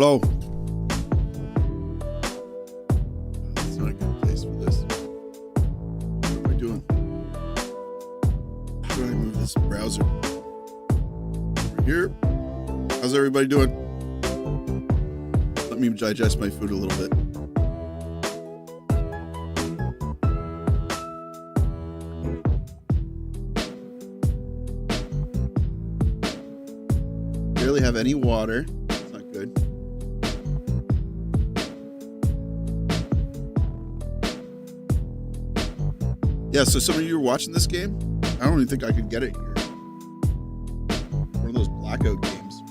Hello. That's not a good place for this. What am I doing? How do I move this browser? Over here. How's everybody doing? Let me digest my food a little bit. Barely have any water. That's not good. Yeah, so some of you are watching this game. I don't even think I could get it here. One of those blackout games.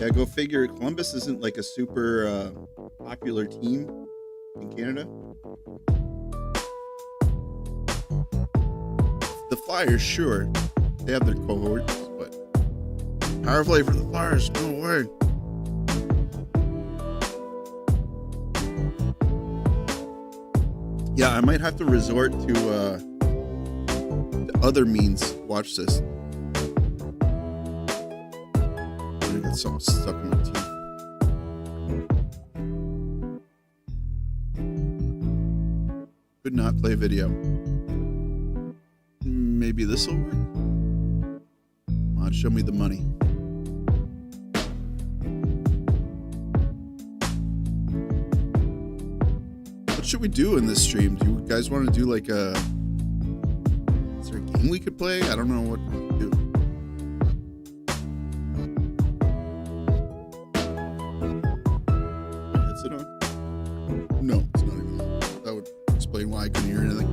Yeah, go figure. Columbus isn't like a super popular team in Canada. The Flyers, sure, they have their cohorts, but power play for the Flyers, no way. Yeah, I might have to resort to other means. Watch this. I got something stuck in my teeth. Could not play video. Maybe this will work. Come on, show me the money. What should we do in this stream? Do you guys want to do like a... Is there a game we could play? I don't know what we could do. Is it on? No, it's not even on. That would explain why I couldn't hear anything.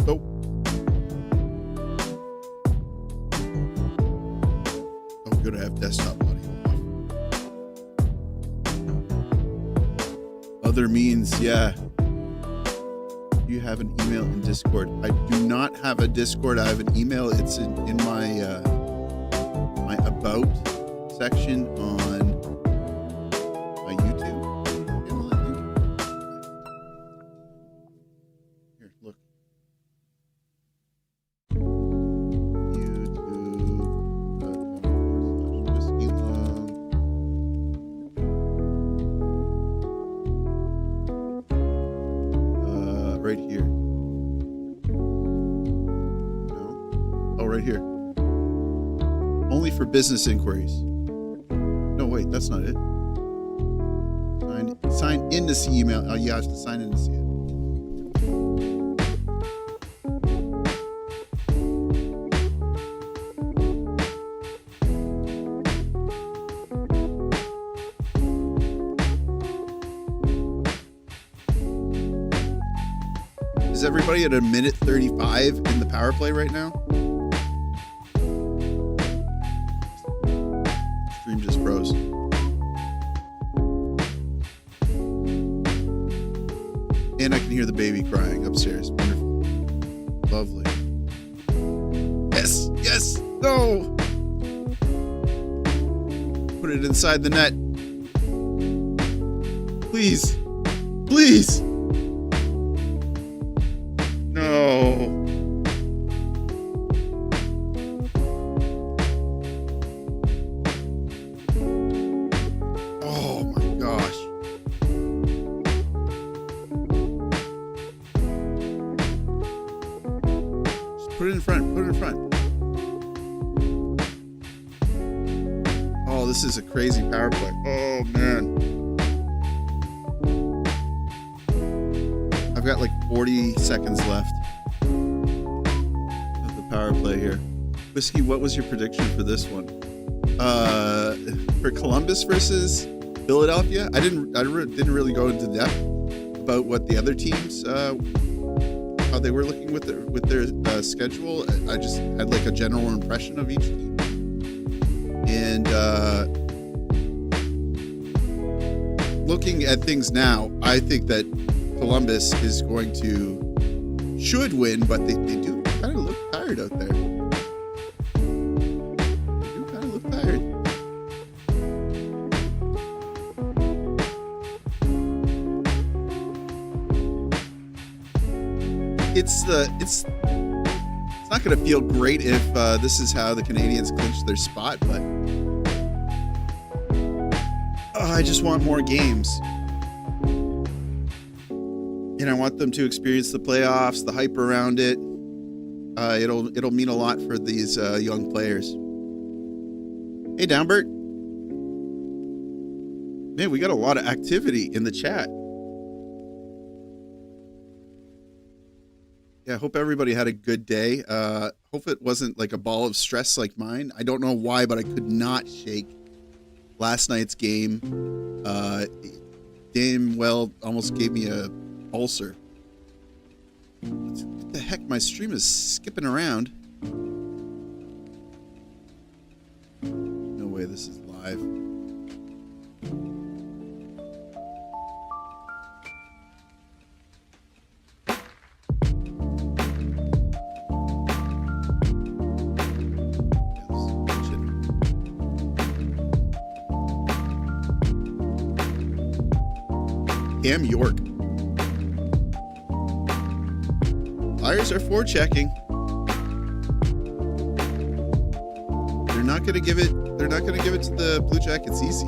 Oh. Oh, good, I have desktop audio. Other means, yeah. You have an email in Discord. I do not have a Discord. I have an email. It's in my my about section on my YouTube channel, I think. Here, look. YouTube.com/Whiskeylung. Right here. No? Oh, right here. Only for business inquiries. No, wait, that's not it. Sign in to see email. Oh, you have to sign in to see it. Is everybody at a minute 35 in the power play right now? Stream just froze. And I can hear the baby crying upstairs. Wonderful. Lovely. Yes, yes, no! Put it inside the net. Please, please! No. Oh my gosh. Just put it in front. Put it in front. Oh, this is a crazy power play. Oh man. I've got like 40 seconds left of the power play here. Whiskey, what was your prediction for this one? For Columbus versus Philadelphia, I didn't really go into depth about what the other teams, how they were looking with their schedule. I just had like a general impression of each team, and looking at things now, I think that Columbus is going to should win, but they do kind of look tired out there. They do kind of look tired. it's not going to feel great if this is how the Canadiens clinch their spot, but I just want more games. And I want them to experience the playoffs, the hype around it. It'll mean a lot for these young players. Hey, Downbert. Man, we got a lot of activity in the chat. Yeah, I hope everybody had a good day. Hope it wasn't like a ball of stress like mine. I don't know why, but I could not shake last night's game. Damn well almost gave me a ulcer. What the heck? My stream is skipping around. No way this is live. Cam York. Flyers are forechecking. They're not going to give it. They're not going to give it to the Blue Jackets easy.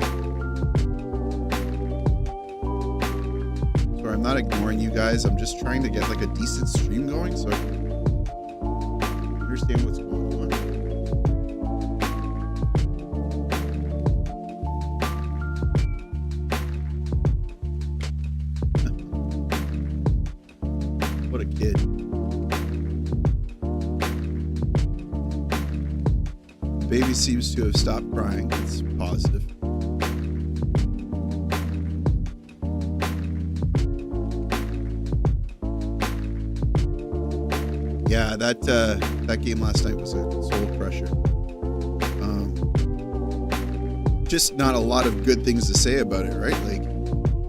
Sorry, I'm not ignoring you guys. I'm just trying to get like a decent stream going so I can understand what's going on. What a kid. The baby seems to have stopped crying. It's positive. Yeah, that game last night was a soul crusher. Just not a lot of good things to say about it, right? Like,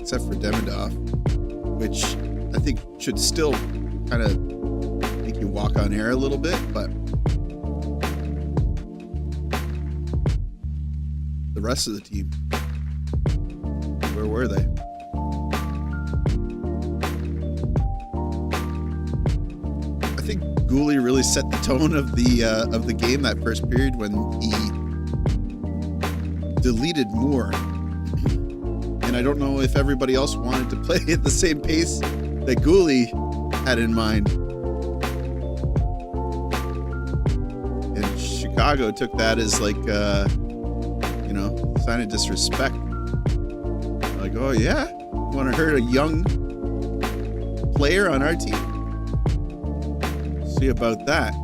except for Demidov, which I think should still kind of make you walk on air a little bit, but the rest of the team, where were they? I think Gooley really set the tone of the game that first period when he deleted Moore. And I don't know if everybody else wanted to play at the same pace that Gooley had in mind. And Chicago took that as like, sign of disrespect. Like, oh yeah? You want to hurt a young player on our team? See about that.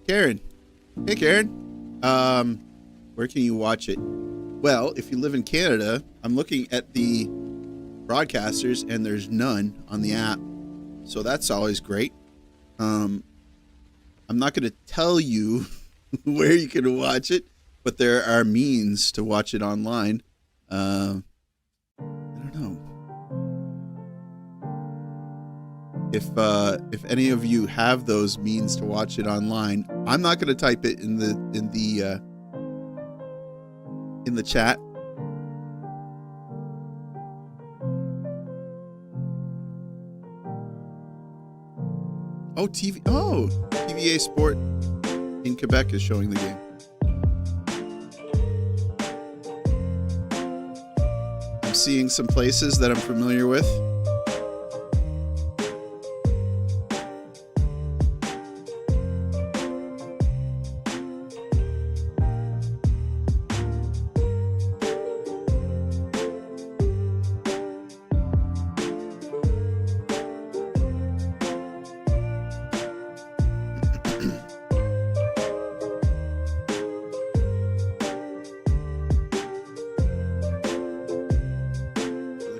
Karen. Hey, Karen. Where can you watch it? Well, if you live in Canada, I'm looking at the broadcasters and there's none on the app. So that's always great. I'm not going to tell you where you can watch it, but there are means to watch it online. I don't know. If any of you have those means to watch it online, I'm not going to type it in the chat. Oh, TVA Sport in Quebec is showing the game. I'm seeing some places that I'm familiar with.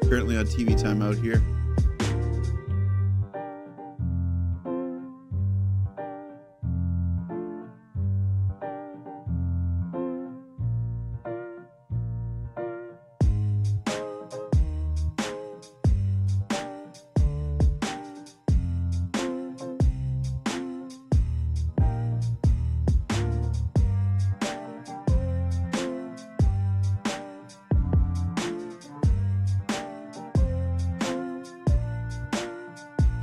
Currently on TV time out here.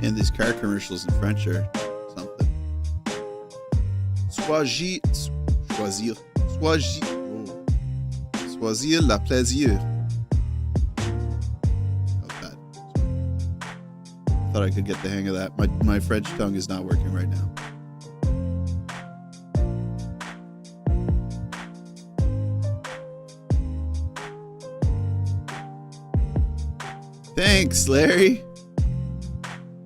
And these car commercials in French are something. Choisir la plaisir. That. Thought I could get the hang of that. My French tongue is not working right now. Thanks, Larry.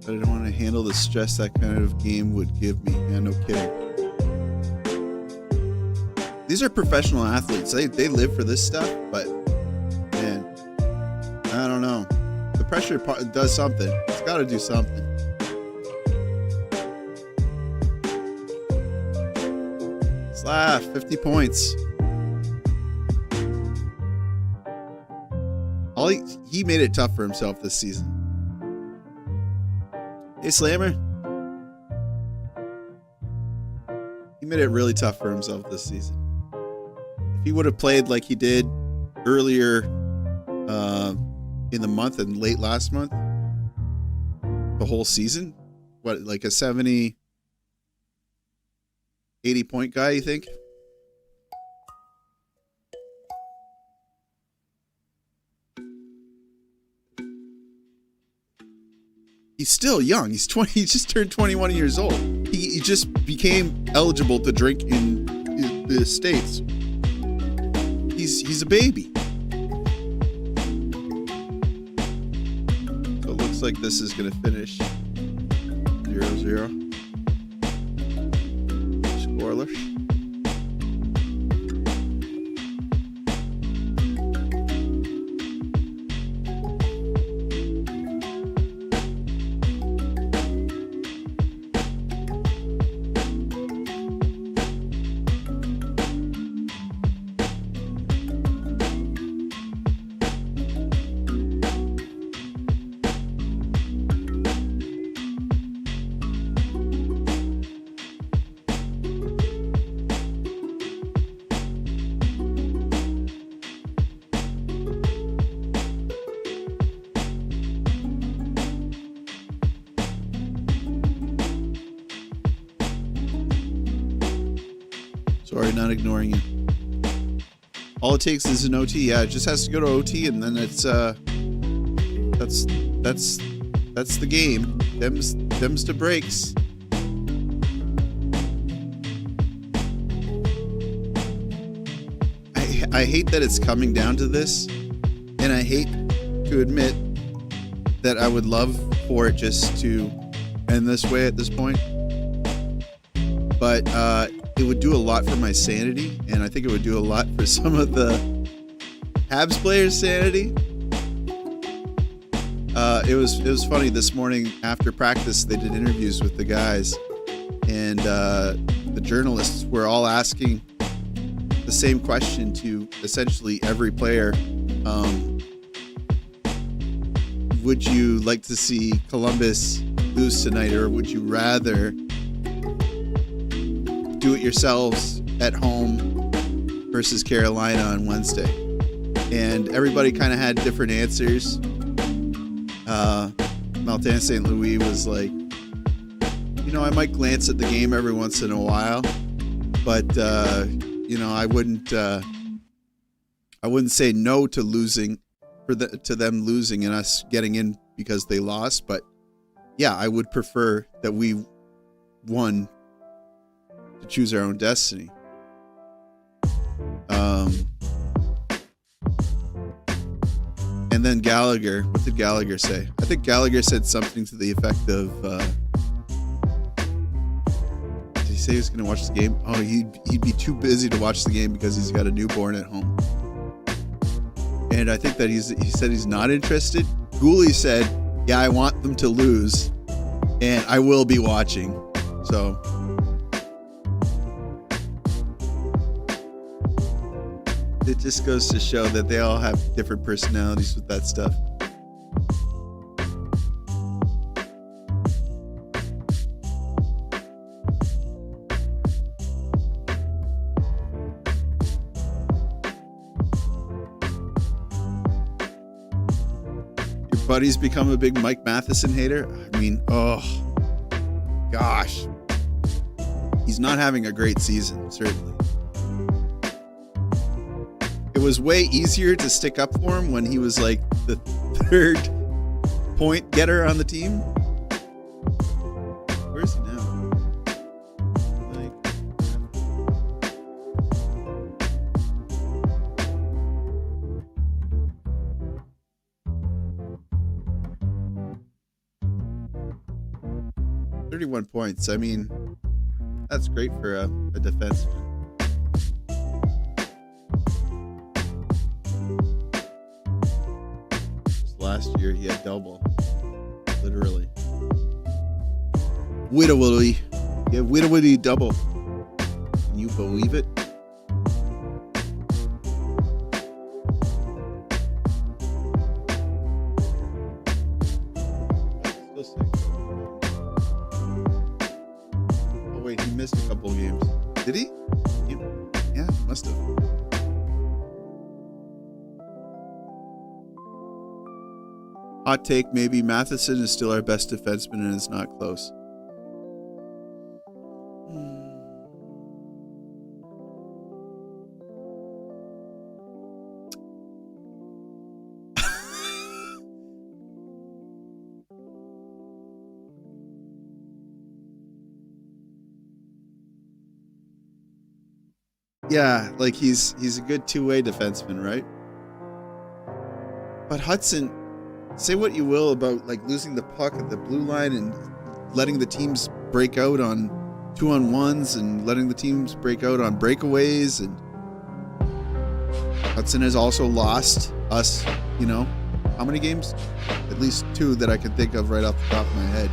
But I don't want to handle the stress that kind of game would give me. Yeah, no kidding. These are professional athletes. They live for this stuff, but man, I don't know. The pressure does something. It's got to do something. Slav, 50 points. He made it tough for himself this season. Hey, Slammer. He made it really tough for himself this season. If he would have played like he did earlier in the month and late last month, the whole season, what, like a 70, 80 point guy, you think? He's still young. He's 20. He just turned 21 years old. He just became eligible to drink in the States. He's a baby. So it looks like this is going to finish 0-0. Scoreless. Sorry, not ignoring you. All it takes is an OT. Yeah, it just has to go to OT, and then it's that's the game. Them's to breaks. I hate that it's coming down to this, and I hate to admit that I would love for it just to end this way at this point. But it would do a lot for my sanity, and I think it would do a lot for some of the Habs players' sanity. It was funny this morning after practice. They did interviews with the guys, and the journalists were all asking the same question to essentially every player. Would you like to see Columbus lose tonight, or would you rather do it yourselves at home versus Carolina on Wednesday? And everybody kind of had different answers. Martin St. Louis was like, I might glance at the game every once in a while, but I wouldn't say no to losing to them losing and us getting in because they lost. But yeah, I would prefer that we won to choose our own destiny. And then Gallagher, what did Gallagher say? I think Gallagher said something to the effect of, did he say he was going to watch the game? Oh, he'd be too busy to watch the game because he's got a newborn at home. And I think that he said he's not interested. Gooley said, yeah, I want them to lose, and I will be watching. So it just goes to show that they all have different personalities with that stuff. Buddy's become a big Mike Matheson hater. I mean, oh, gosh. He's not having a great season, certainly. It was way easier to stick up for him when he was like the third point getter on the team. Where's he now? 31 points. I mean, that's great for a defenseman. Just last year, he had double. Literally. Widowy. Yeah, widowy double. Can you believe it? Missed a couple of games. Did he? Yeah, must have. Hot take, maybe Matheson is still our best defenseman and it's not close. Yeah, like he's a good two-way defenseman, right? But Hudson, say what you will about like losing the puck at the blue line and letting the teams break out on 2-on-1s and letting the teams break out on breakaways, and Hudson has also lost us, you know, how many games? At least 2 that I can think of right off the top of my head.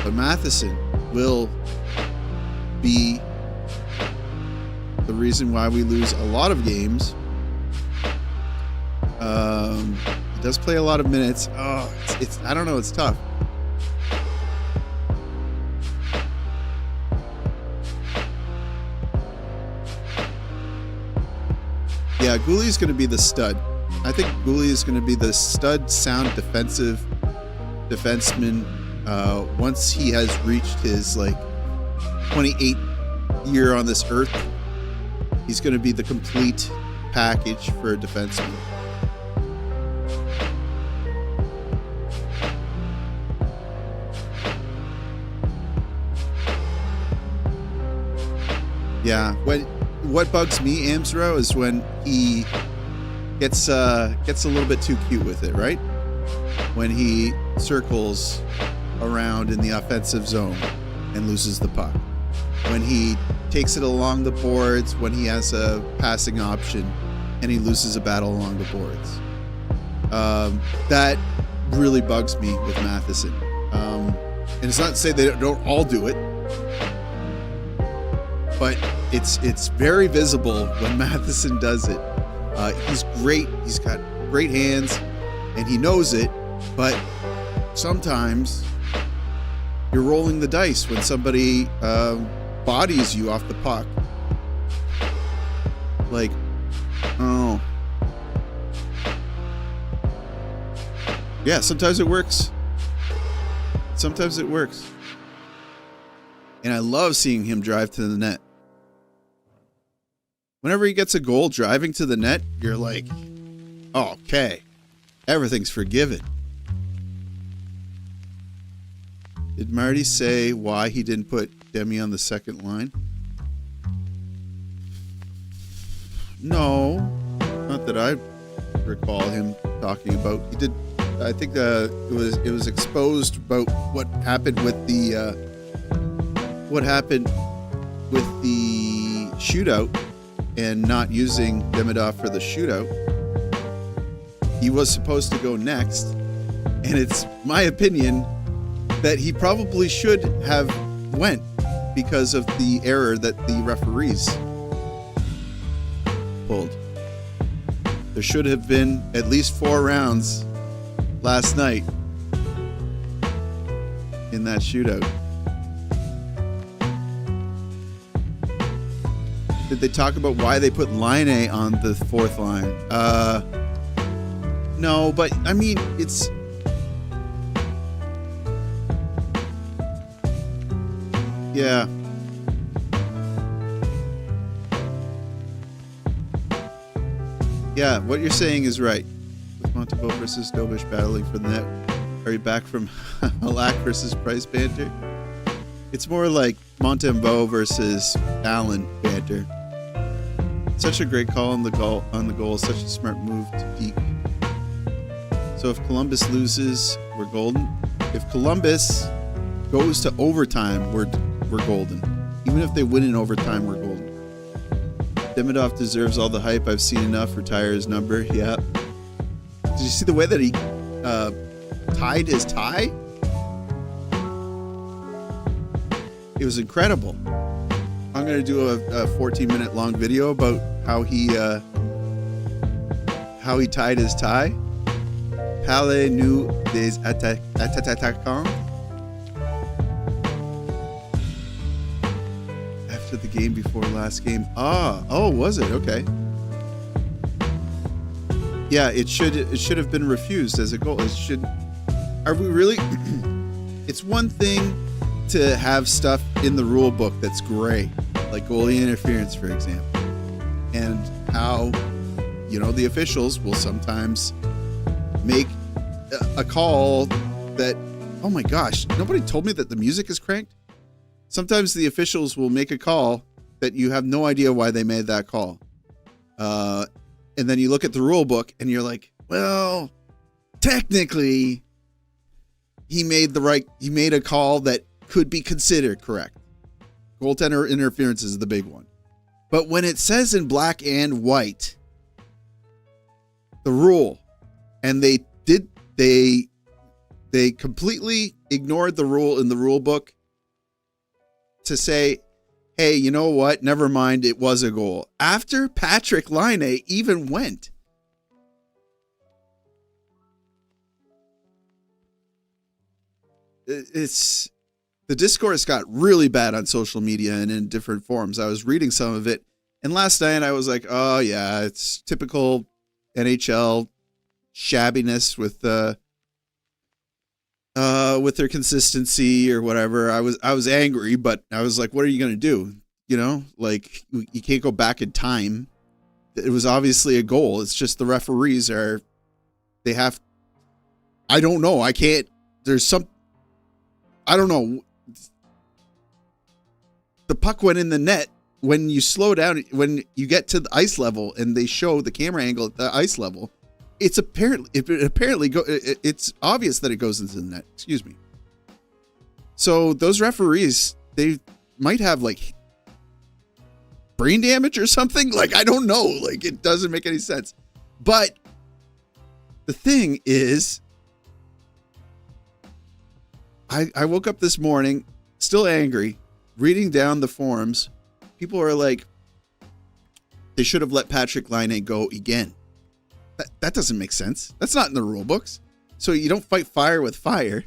But Matheson will be the reason why we lose a lot of games. He does play a lot of minutes. Oh, it's I don't know, it's tough. Yeah, Gooley's going to be the stud. I think Gooley is going to be the stud, sound defensive defenseman once he has reached his like 28th year on this earth. He's going to be the complete package for a defenseman. Yeah, what bugs me, Amsro, is when he gets a little bit too cute with it, right? When he circles around in the offensive zone and loses the puck. When he takes it along the boards, when he has a passing option and he loses a battle along the boards. That really bugs me with Matheson. And it's not to say they don't all do it, but it's very visible when Matheson does it. He's great. He's got great hands and he knows it, but sometimes you're rolling the dice when somebody bodies you off the puck. Like, oh. Yeah, sometimes it works. Sometimes it works. And I love seeing him drive to the net. Whenever he gets a goal driving to the net, you're like, oh, okay, everything's forgiven. Did Marty say why he didn't put Demi on the second line? No, not that I recall him talking about. He did. I think it was exposed about what happened with the shootout and not using Demidov for the shootout. He was supposed to go next, and it's my opinion that he probably should have went because of the error that the referees pulled. There should have been at least 4 rounds last night in that shootout. Did they talk about why they put Line A on the 4th line? No, but I mean, it's... Yeah. Yeah, what you're saying is right. With Montreal versus Dobish battling for the net, are you back from Halak versus Price banter? It's more like Montembeau versus Allen banter. Such a great call on the goal. Such a smart move to peak. So if Columbus loses, we're golden. If Columbus goes to overtime, we're golden. Even if they win in overtime, we're golden. Demidov deserves all the hype. I've seen enough. Retire his number. Yeah. Did you see the way that he tied his tie? It was incredible. I'm going to do a 14-minute long video about how he tied his tie. Palais nous des attaquants. After the game before last game. Oh, was it? Okay. Yeah, it should have been refused as a goal. Are we really? It's one thing to have stuff in the rule book that's gray, like goalie interference, for example, and how, the officials will sometimes make a call that, oh my gosh, nobody told me that the music is cranked. Sometimes the officials will make a call that you have no idea why they made that call. And then you look at the rule book and you're like, well, technically he made a call that could be considered correct. Goaltender interference is the big one. But when it says in black and white, the rule, and they completely ignored the rule in the rule book to say, hey, you know what? Never mind. It was a goal. After Patrick Laine even went. The discourse got really bad on social media and in different forums. I was reading some of it. And last night I was like, oh yeah, it's typical NHL shabbiness with their consistency or whatever. I was angry, but I was like, what are you going to do? You can't go back in time. It was obviously a goal. It's just the referees I don't know. I don't know. The puck went in the net. When you slow down, when you get to the ice level and they show the camera angle at the ice level, it's obvious that it goes into the net. Excuse me. So those referees, they might have like brain damage or something. Like, I don't know. Like, it doesn't make any sense. But the thing is, I woke up this morning still angry, reading down the forums. People are like, they should have let Patrick Laine go again. That doesn't make sense. That's not in the rule books. So you don't fight fire with fire.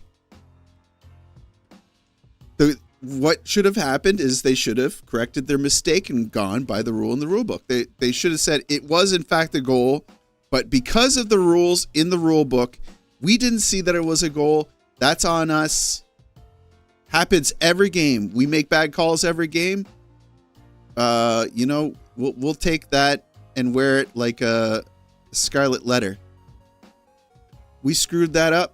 What should have happened is they should have corrected their mistake and gone by the rule in the rule book. They should have said it was in fact a goal, but because of the rules in the rule book, we didn't see that it was a goal. That's on us. Happens every game. We make bad calls every game. We'll take that and wear it like a scarlet letter. We screwed that up.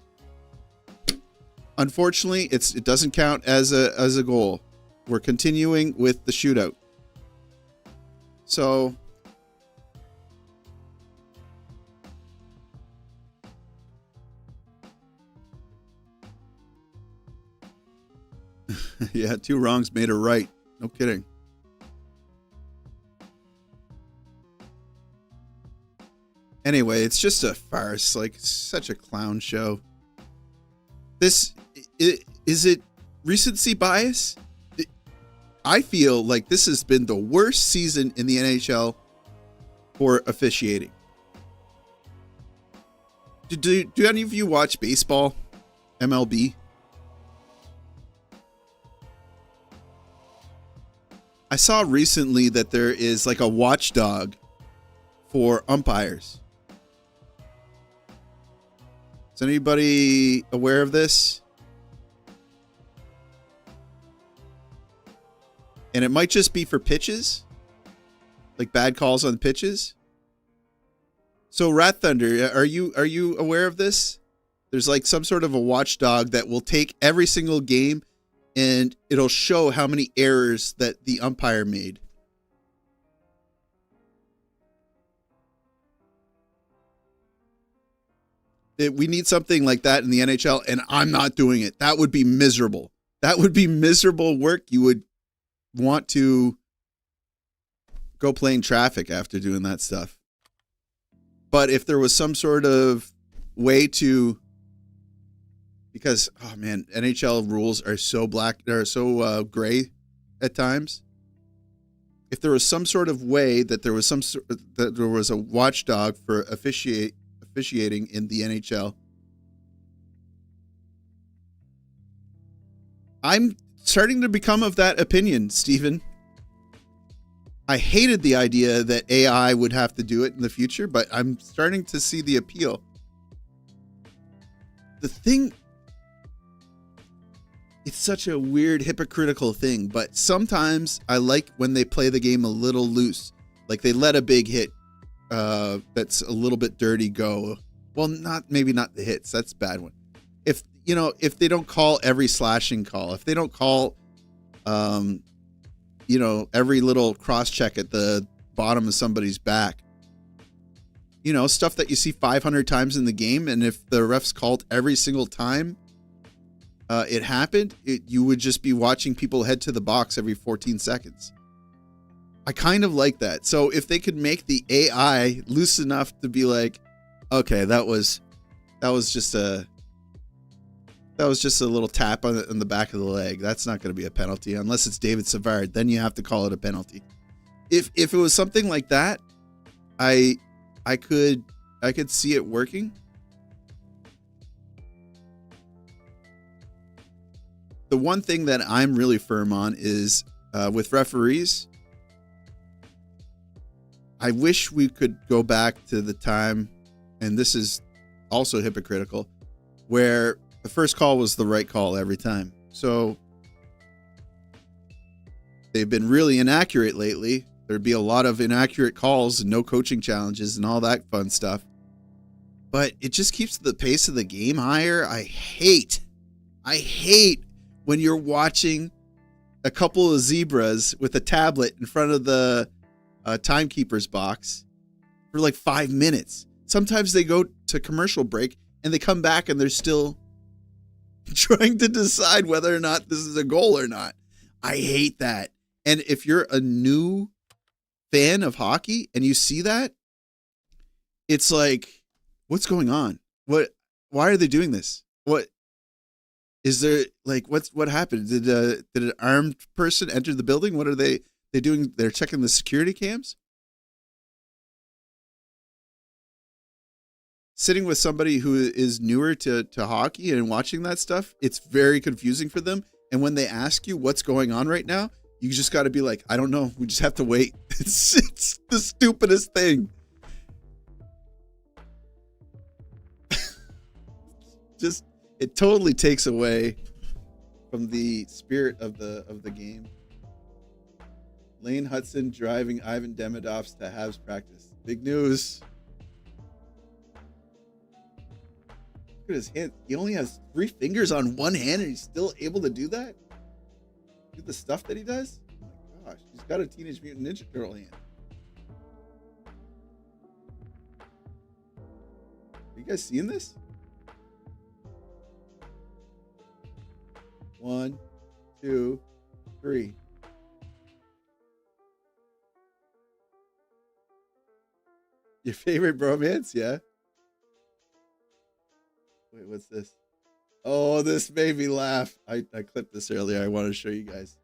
Unfortunately, it doesn't count as a goal. We're continuing with the shootout. So yeah, two wrongs made a right. No kidding. Anyway, it's just a farce. Like, such a clown show. Is it recency bias? I feel like this has been the worst season in the NHL for officiating. Do any of you watch baseball? MLB? I saw recently that there is like a watchdog for umpires. Is anybody aware of this? And it might just be for pitches, like bad calls on pitches. So Rat Thunder, are you aware of this? There's like some sort of a watchdog that will take every single game and it'll show how many errors that the umpire made. We need something like that in the NHL, and I'm not doing it. That would be miserable. That would be miserable work. You would want to go play in traffic after doing that stuff. But if there was some sort of way to, because, oh man, NHL rules are so black, they're so gray at times. If there was some sort of way that there was a watchdog for officiating in the NHL, I'm starting to become of that opinion, Stephen. I hated the idea that AI would have to do it in the future, but I'm starting to see the appeal. The thing, it's such a weird, hypocritical thing, but sometimes I like when they play the game a little loose. Like they let a big hit that's a little bit dirty go. Well, maybe not the hits. That's a bad one. If they don't call every slashing call, if they don't call, every little cross check at the bottom of somebody's back, stuff that you see 500 times in the game. And if the refs called every single time it happened, you would just be watching people head to the box every 14 seconds. I kind of like that. So if they could make the AI loose enough to be like, okay, that was just a little tap on the back of the leg. That's not going to be a penalty unless it's David Savard. Then you have to call it a penalty. If it was something like that, I could see it working. The one thing that I'm really firm on is with referees. I wish we could go back to the time, and this is also hypocritical, where the first call was the right call every time. So they've been really inaccurate lately. There'd be a lot of inaccurate calls and no coaching challenges and all that fun stuff. But it just keeps the pace of the game higher. I hate when you're watching a couple of zebras with a tablet in front of the timekeeper's box for like 5 minutes. Sometimes they go to commercial break and they come back and they're still trying to decide whether or not this is a goal or not. I hate that. And if you're a new fan of hockey and you see that, it's like, what's going on? Why are they doing this? What is there, like, what happened? Did an armed person enter the building? What are they doing? They're checking the security cams? Sitting with somebody who is newer to hockey and watching that stuff, it's very confusing for them. And when they ask you what's going on right now, you just got to be like, I don't know. We just have to wait. It's the stupidest thing. Just, it totally takes away from the spirit of the game. Lane Hudson driving Ivan Demidovs to Habs practice. Big news. Look at his hand. He only has 3 fingers on one hand and he's still able to do that? Do the stuff that he does? Oh my gosh. He's got a Teenage Mutant Ninja Turtle hand. Are you guys seeing this? 1, 2, 3. Your favorite bromance? Yeah. Wait, what's this? Oh, this made me laugh. I clipped this earlier. I want to show you guys.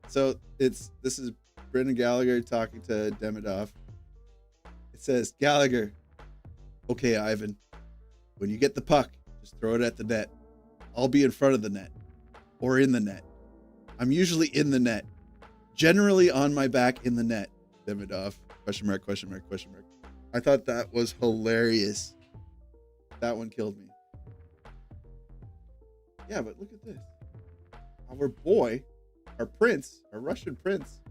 So this is Brendan Gallagher talking to Demidov. It says, Gallagher, okay, Ivan, when you get the puck, just throw it at the net. I'll be in front of the net or in the net. I'm usually in the net, generally on my back in the net. Demidov, question mark, question mark, question mark. I thought that was hilarious. That one killed me. Yeah, but look at this. Our boy, our prince, our Russian prince.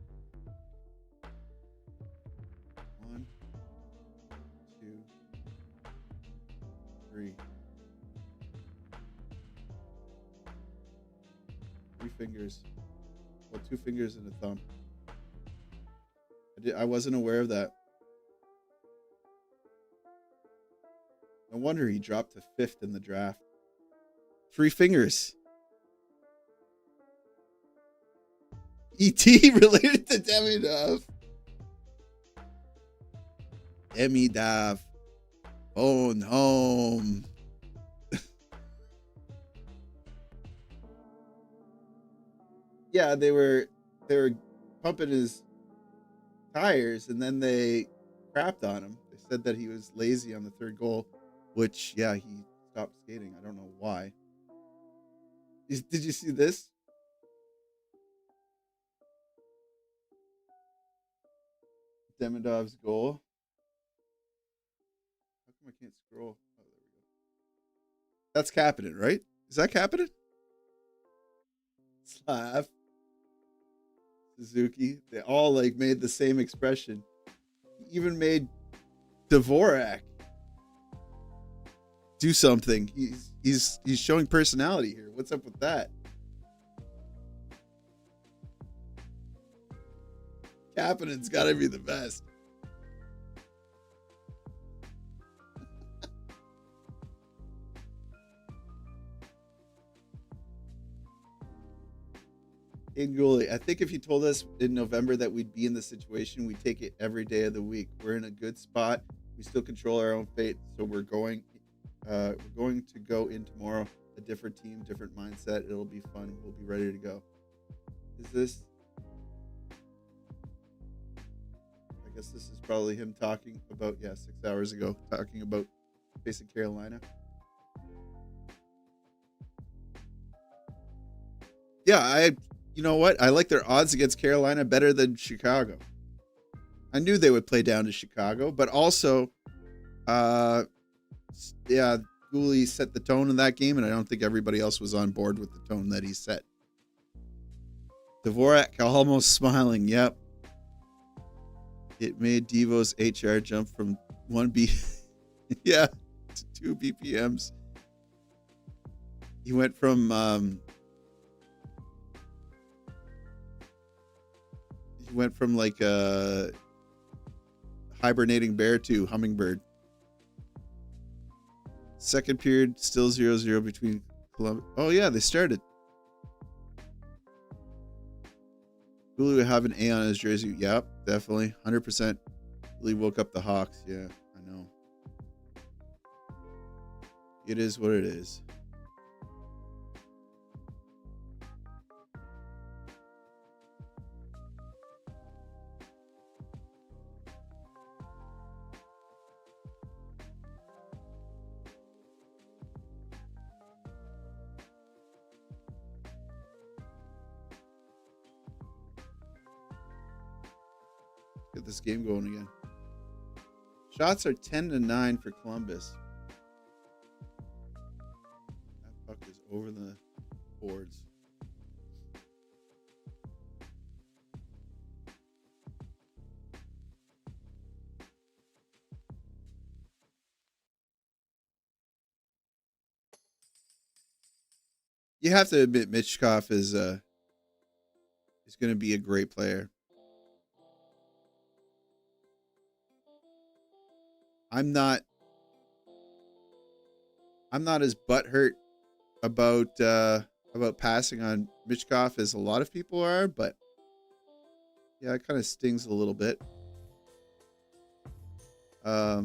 1, 2, 3. 3 fingers. Well, 2 fingers and a thumb. I wasn't aware of that. No wonder he dropped to 5th in the draft. 3 fingers. E.T. related to Demidov. Demidov. Phone home. Yeah, they were pumping his tires, and then they crapped on him. They said that he was lazy on the 3rd goal, which, yeah, he stopped skating. I don't know why. Did you see this? Demidov's goal. How come I can't scroll? Oh, there we go. That's Kapanen, right? Is that Kapanen? Slav. Suzuki. They all like made the same expression. He even made Dvorak do something. He's showing personality here. What's up with that? Kapanen's got to be the best. In goalie, I think if you told us in November that we'd be in this situation, we'd take it every day of the week. We're in a good spot. We still control our own fate, so we're going to go in tomorrow. A different team, different mindset. It'll be fun. We'll be ready to go. Is this? I guess this is probably him talking about 6 hours ago, talking about facing Carolina. Yeah, you know what? I like their odds against Carolina better than Chicago. I knew they would play down to Chicago, but also, Gooley set the tone in that game, and I don't think everybody else was on board with the tone that he set. Dvorak almost smiling. Yep. It made Devo's HR jump from 1 to 2 BPMs. He went from like a hibernating bear to hummingbird. Second period, still 0-0 between Columbus. Oh, yeah, they started. Gooley would have an A on his jersey. Yep, definitely. 100%. Really woke up the Hawks. Yeah, I know. It is what it is. Get this game going again. Shots are 10-9 for Columbus. That puck is over the boards. You have to admit Michkov is going to be a great player. I'm not as butthurt about passing on Michkov as a lot of people are, but yeah, it kind of stings a little bit. I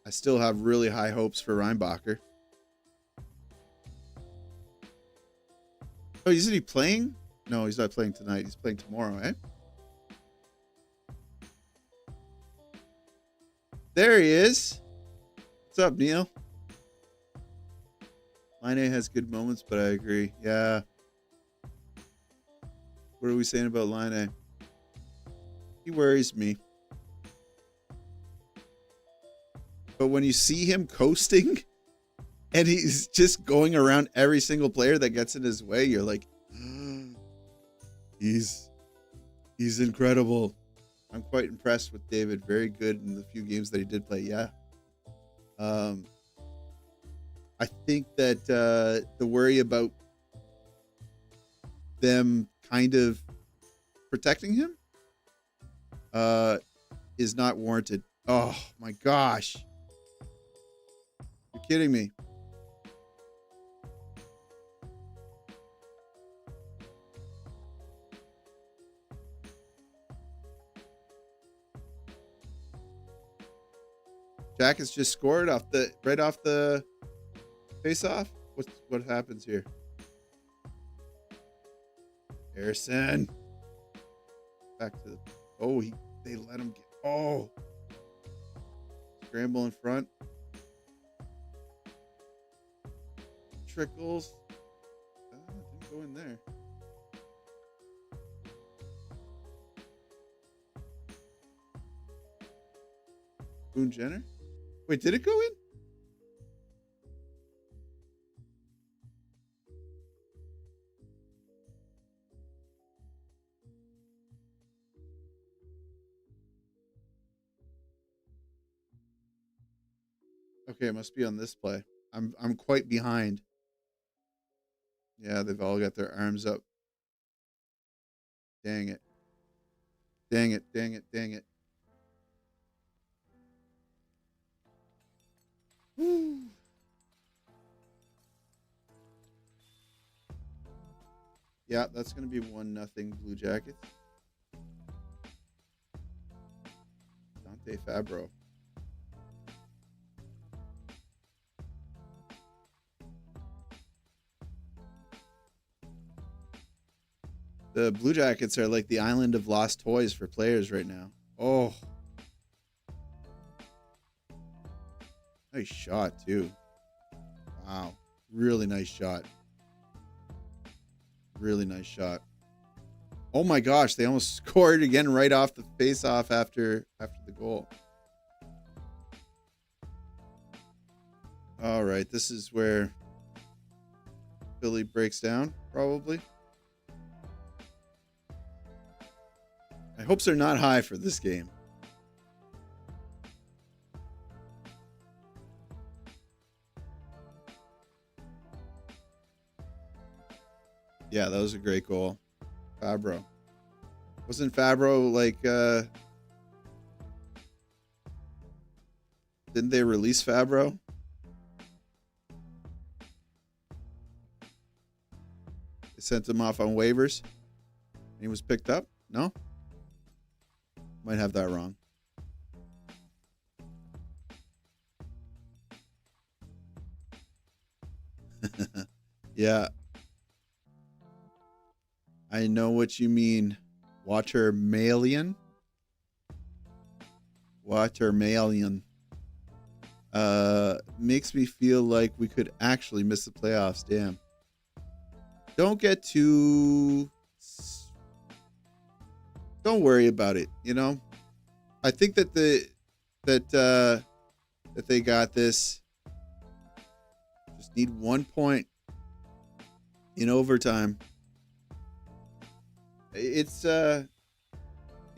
still have really high hopes for Reinbacher. Oh, isn't he playing? No, he's not playing tonight. He's playing tomorrow, eh? There he is. What's up, Neil? Line A has good moments, but I agree. Yeah. What are we saying about Line A? He worries me. But when you see him coasting and he's just going around every single player that gets in his way, you're like, he's incredible. I'm quite impressed with David. Very good in the few games that he did play. Yeah. I think that the worry about them kind of protecting him is not warranted. Oh my gosh. You're kidding me. Jack has just scored right off the face-off. What happens here? Harrison. Back to the... Oh, they let him get... Oh. Scramble in front. Trickles. Didn't go in there. Boone Jenner? Wait, did it go in? Okay, it must be on this play. I'm quite behind. Yeah, they've all got their arms up. Dang it. Dang it, dang it, dang it. Woo. Yeah, that's going to be 1-0 Blue Jackets. Dante Fabro. The Blue Jackets are like the island of lost toys for players right now. Oh. Nice shot, too. Wow. Really nice shot. Really nice shot. Oh my gosh, they almost scored again right off the face-off after the goal. All right, this is where Philly breaks down, probably. My hopes are not high for this game. Yeah, that was a great goal. Fabro. Wasn't Fabro like didn't they release Fabro? They sent him off on waivers. And he was picked up? No? Might have that wrong. Yeah. I know what you mean. Watermelon. Watermelon. Makes me feel like we could actually miss the playoffs. Damn. Don't get too... Don't worry about it, you know? I think that that they got this. Just need 1 point in overtime. It's the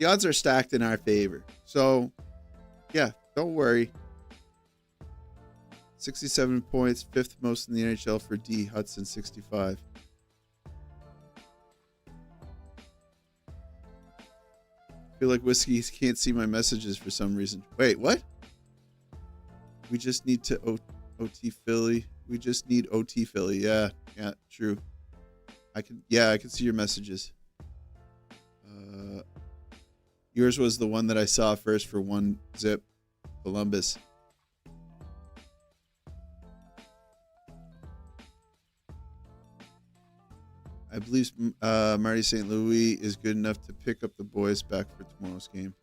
odds are stacked in our favor. So, yeah, don't worry. 67 points, 5th most in the NHL for D. Hudson, 65. I feel like Whiskey can't see my messages for some reason. Wait, what? We just need to OT Philly. We just need OT Philly. Yeah, true. I can see your messages. Yours was the one that I saw first for 1-0 Columbus. I believe Marty St. Louis is good enough to pick up the boys back for tomorrow's game.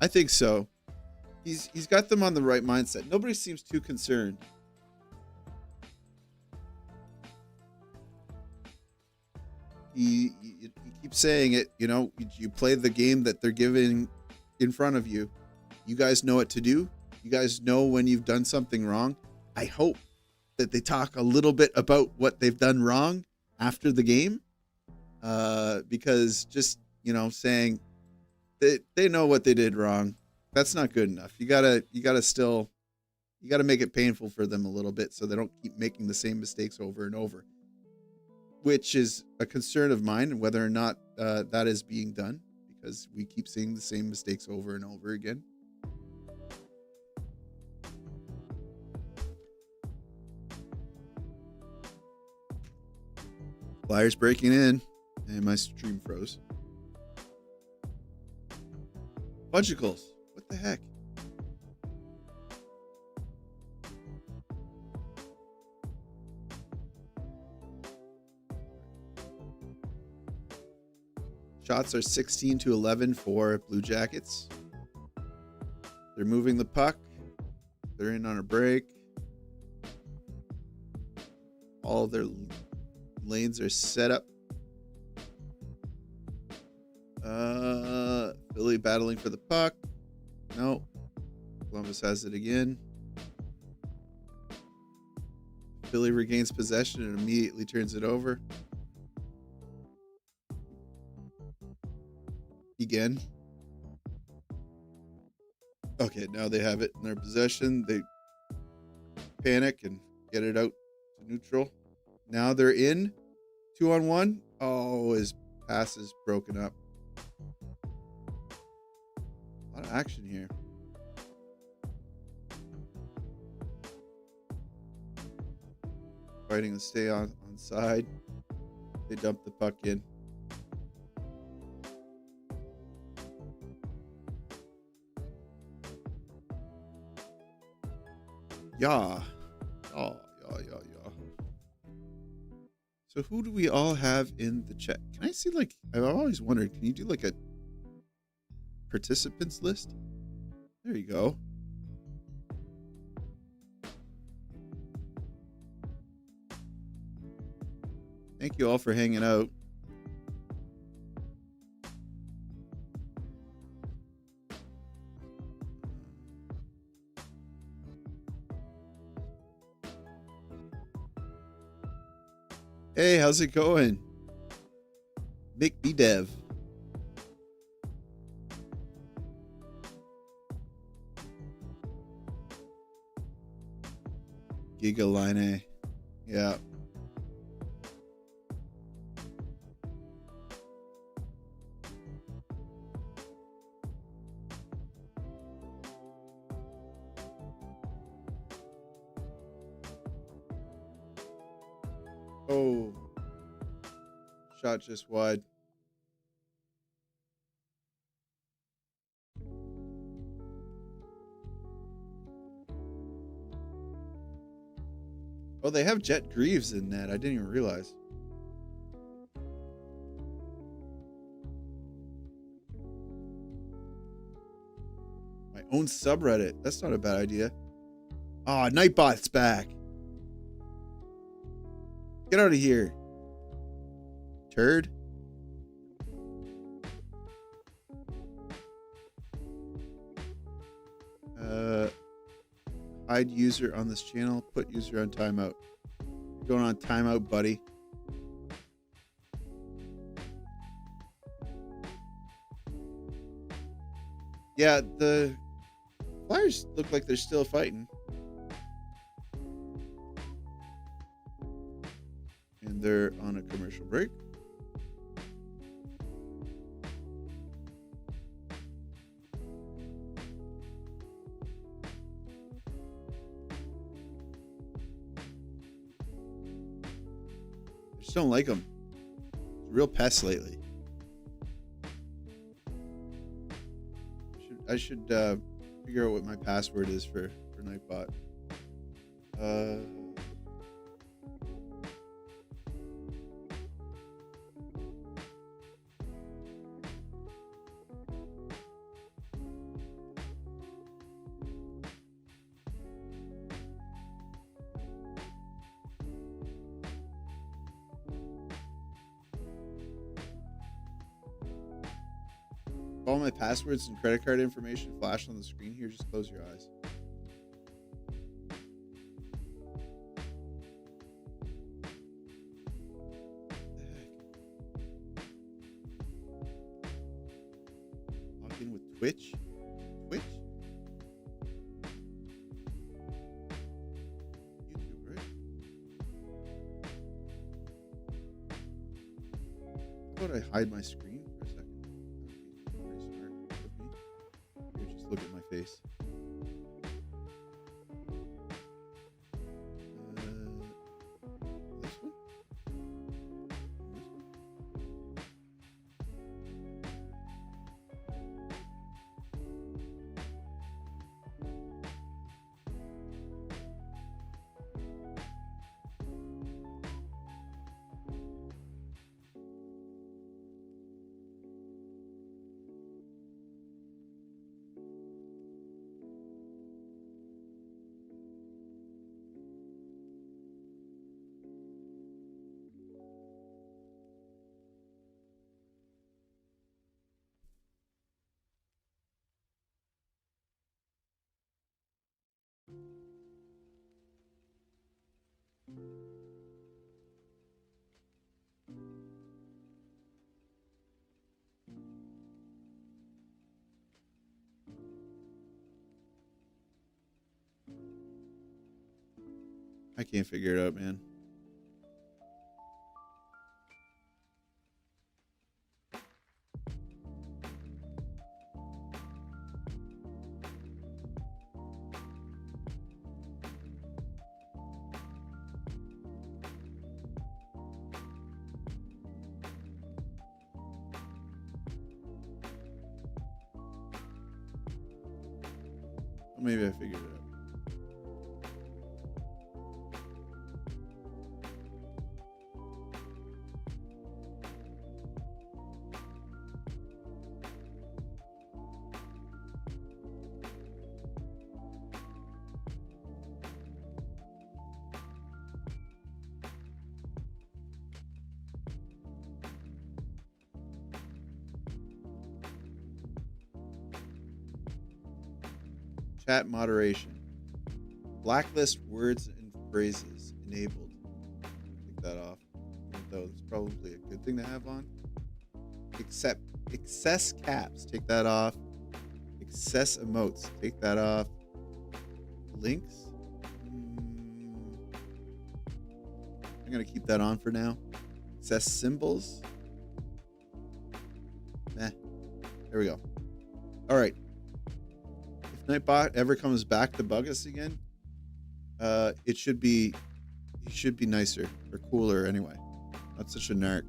I think so. He's got them on the right mindset. Nobody seems too concerned. He keeps saying it, you know, you play the game that they're giving in front of you. You guys know what to do. You guys know when you've done something wrong. I hope that they talk a little bit about what they've done wrong after the game. Because just, saying they know what they did wrong, that's not good enough. You gotta make it painful for them a little bit so they don't keep making the same mistakes over and over, which is a concern of mine, and whether or not that is being done, because we keep seeing the same mistakes over and over again. Flyers breaking in, and my stream froze. Fudgicles, what the heck? Shots are 16-11 for Blue Jackets. They're moving the puck. They're in on a break. All their lanes are set up. Philly battling for the puck. No. Columbus has it again. Philly regains possession and immediately turns it over. Again. Okay, now they have it in their possession. They panic and get it out to neutral. Now they're in 2-on-1. Oh, his pass is broken up. A lot of action here. Fighting to stay on side. They dump the puck in. Yeah. Oh, yeah. So who do we all have in the chat? Can I see, I've always wondered, can you do a participants list? There you go. Thank you all for hanging out. Hey, how's it going? Mick B Dev. Gigaline. Yeah. Oh. Shot just wide. Oh, they have Jet Greaves in net. I didn't even realize. My own subreddit. That's not a bad idea. Ah, Nightbot's back. Get out of here. Turd. Hide user on this channel. Put user on timeout. You're going on timeout, buddy. Yeah, the Flyers look like they're still fighting. And they're on a commercial break. I just don't like them. It's a real pest lately. I should figure out what my password is for Nightbot. All my passwords and credit card information flash on the screen here. Just close your eyes. in with Twitch. Twitch? YouTube, right? How about I hide my screen for a second? That would be pretty smart of me. Here, just look at my face. This one? This one? I can't figure it out, man. Well, maybe I figured it out. Chat moderation. Blacklist words and phrases enabled. Take that off. Though it's probably a good thing to have on. Except excess caps. Take that off. Excess emotes. Take that off. Links. I'm gonna keep that on for now. Excess symbols. There we go. All right. If Nightbot ever comes back to bug us again, it should be nicer or cooler anyway. Not such a narc.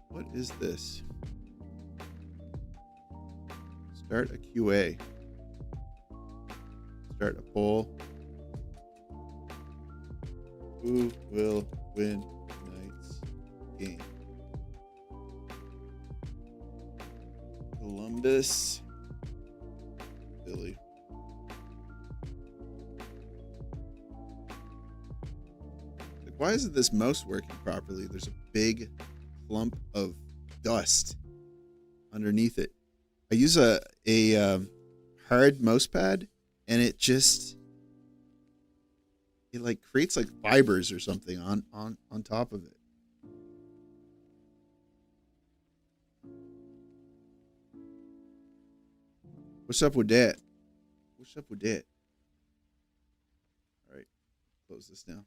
What is this? Start a QA. Start a poll. Who will win tonight's game? Columbus, Philly. Like, why isn't this mouse working properly? There's a big clump of dust underneath it. I use a hard mouse pad, and it like creates like fibers or something on top of it. What's up with that? What's up with that? All right, close this now.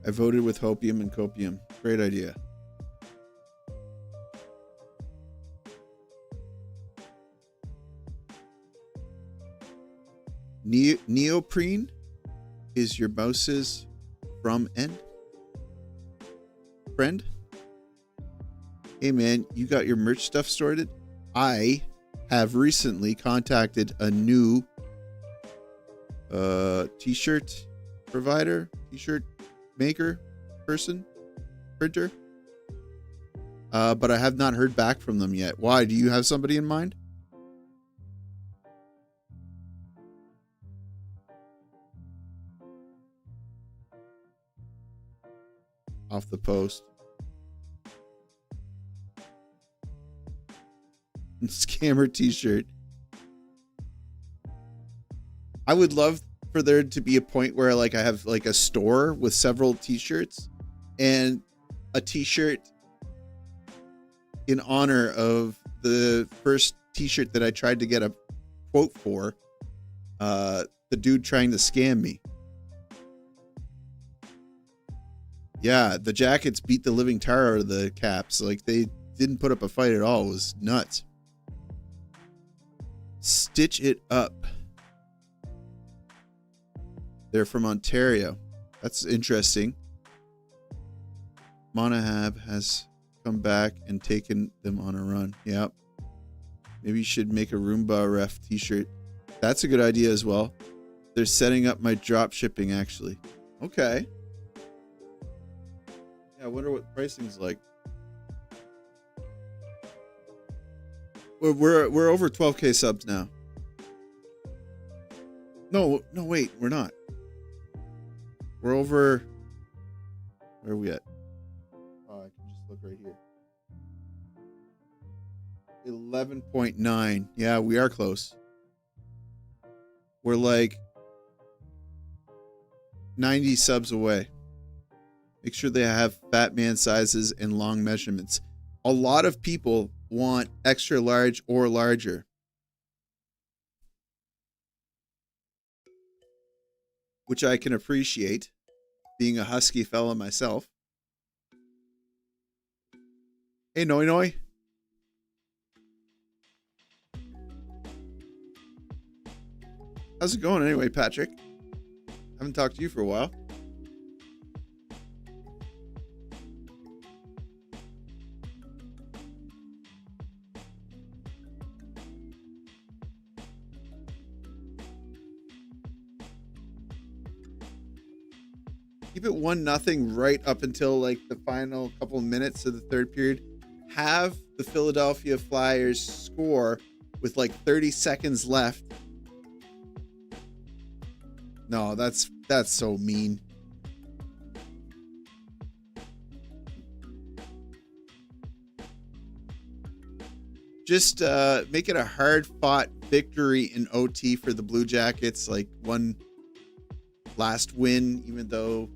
I voted with hopium and copium. Great idea. Neoprene is your mouse's from end friend. Hey man, you got your merch stuff sorted? I have recently contacted a new t-shirt provider, t-shirt maker, person, printer. But I have not heard back from them yet. Why? Do you have somebody in mind? Off the post. Scammer t-shirt. I would love for there to be a point where like I have like a store with several t-shirts and a t-shirt in honor of the first t-shirt that I tried to get a quote for. The dude trying to scam me. Yeah, the jackets beat the living tar out of the caps. Like, they didn't put up a fight at all. It was nuts. Stitch It Up. They're from Ontario. That's interesting. Monahab has come back and taken them on a run. Yep. Maybe you should make a Roomba ref t-shirt. That's a good idea as well. They're setting up my drop shipping, actually. Okay. Yeah, I wonder what pricing's like. We're over 12K subs now. No, wait, we're not. We're over. Where are we at? Oh, I can just look right here. 11.9. Yeah, we are close. We're like 90 subs away. Make sure they have fat man sizes and long measurements. A lot of people want extra large or larger. Which I can appreciate, being a husky fella myself. Hey, Noi Noi. How's it going anyway, Patrick? Haven't talked to you for a while. Keep it 1-0 right up until like the final couple of minutes of the third period. Have the Philadelphia Flyers score with like 30 seconds left. No, that's so mean. Just make it a hard-fought victory in OT for the Blue Jackets, like one last win, even though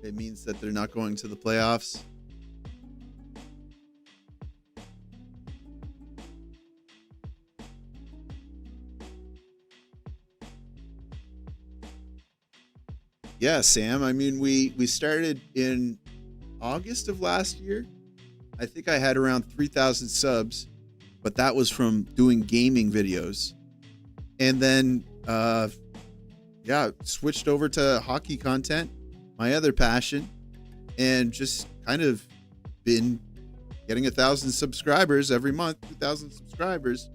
it means that they're not going to the playoffs. Yeah, Sam. I mean, we started in August of last year. I think I had around 3,000 subs, but that was from doing gaming videos. And then, switched over to hockey content, my other passion, and just kind of been getting 1,000 subscribers every month, 2,000 subscribers.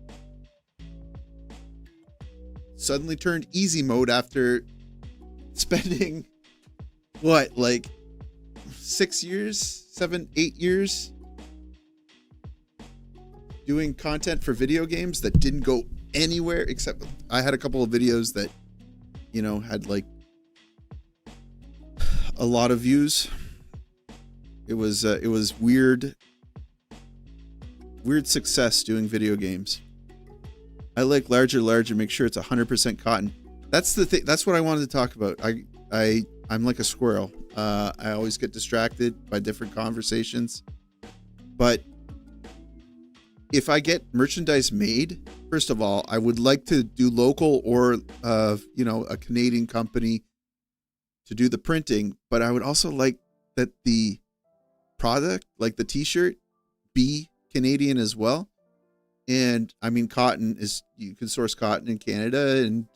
Suddenly turned easy mode after spending like 6 years, 7, 8 years doing content for video games that didn't go anywhere, except I had a couple of videos that, you know, had like a lot of views. It was weird success doing video games. I like larger, make sure it's 100% cotton. That's the thing. That's what I wanted to talk about. I'm like a squirrel. I always get distracted by different conversations. But if I get merchandise made, first of all, I would like to do local or, a Canadian company to do the printing. But I would also like that the product, like the t-shirt, be Canadian as well. And I mean, cotton is, you can source cotton in Canada, and,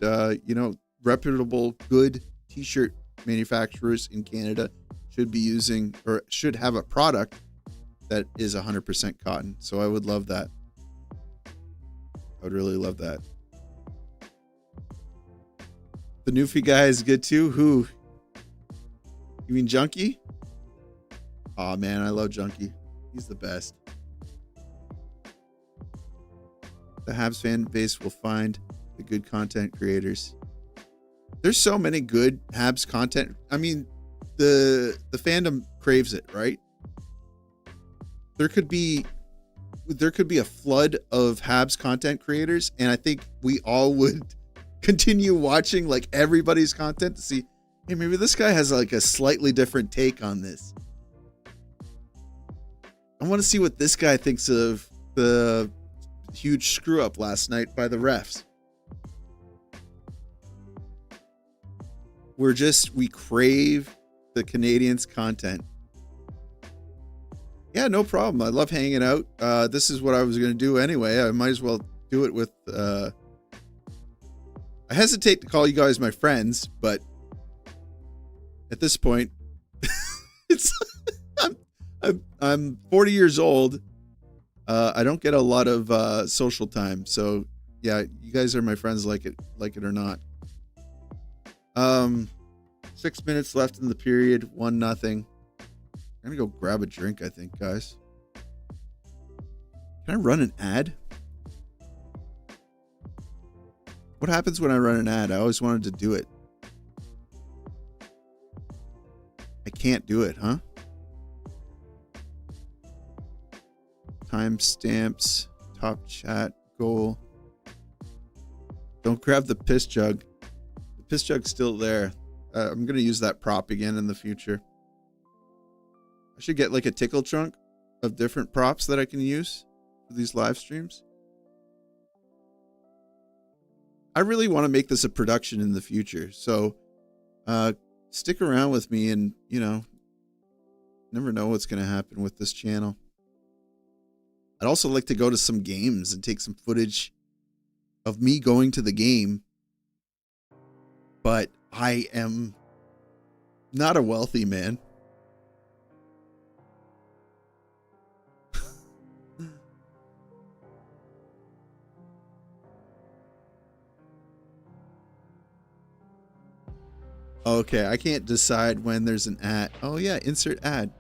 reputable, good t-shirt manufacturers in Canada should be using, or should have a product that is 100% cotton. So I would love that. I would really love that. The Newfie guy is good too. Who? You mean Junkie? Oh man, I love Junkie. He's the best. The Habs fan base will find the good content creators. There's so many good Habs content. I mean, the fandom craves it, right? There could be a flood of Habs content creators, and I think we all would continue watching like everybody's content to see, hey, maybe this guy has like a slightly different take on this. I want to see what this guy thinks of the huge screw up last night by the refs. We crave the Canadiens content. Yeah, no problem. I love hanging out. This is what I was going to do anyway. I might as well do it with... I hesitate to call you guys my friends, but at this point, it's... I'm 40 years old. I don't get a lot of social time, so yeah, you guys are my friends, like it or not. 6 minutes left in the period. 1-0. I'm gonna go grab a drink, I think, guys. Can I run an ad? What happens when I run an ad? I always wanted to do it. I can't do it, huh? Timestamps, top chat, goal. Don't grab the piss jug. The piss jug's still there. I'm going to use that prop again in the future. I should get like a tickle trunk of different props that I can use for these live streams. I really want to make this a production in the future. So stick around with me, and, you know, never know what's going to happen with this channel. I'd also like to go to some games and take some footage of me going to the game. But I am not a wealthy man. Okay, I can't decide when there's an ad. Oh yeah, insert ad.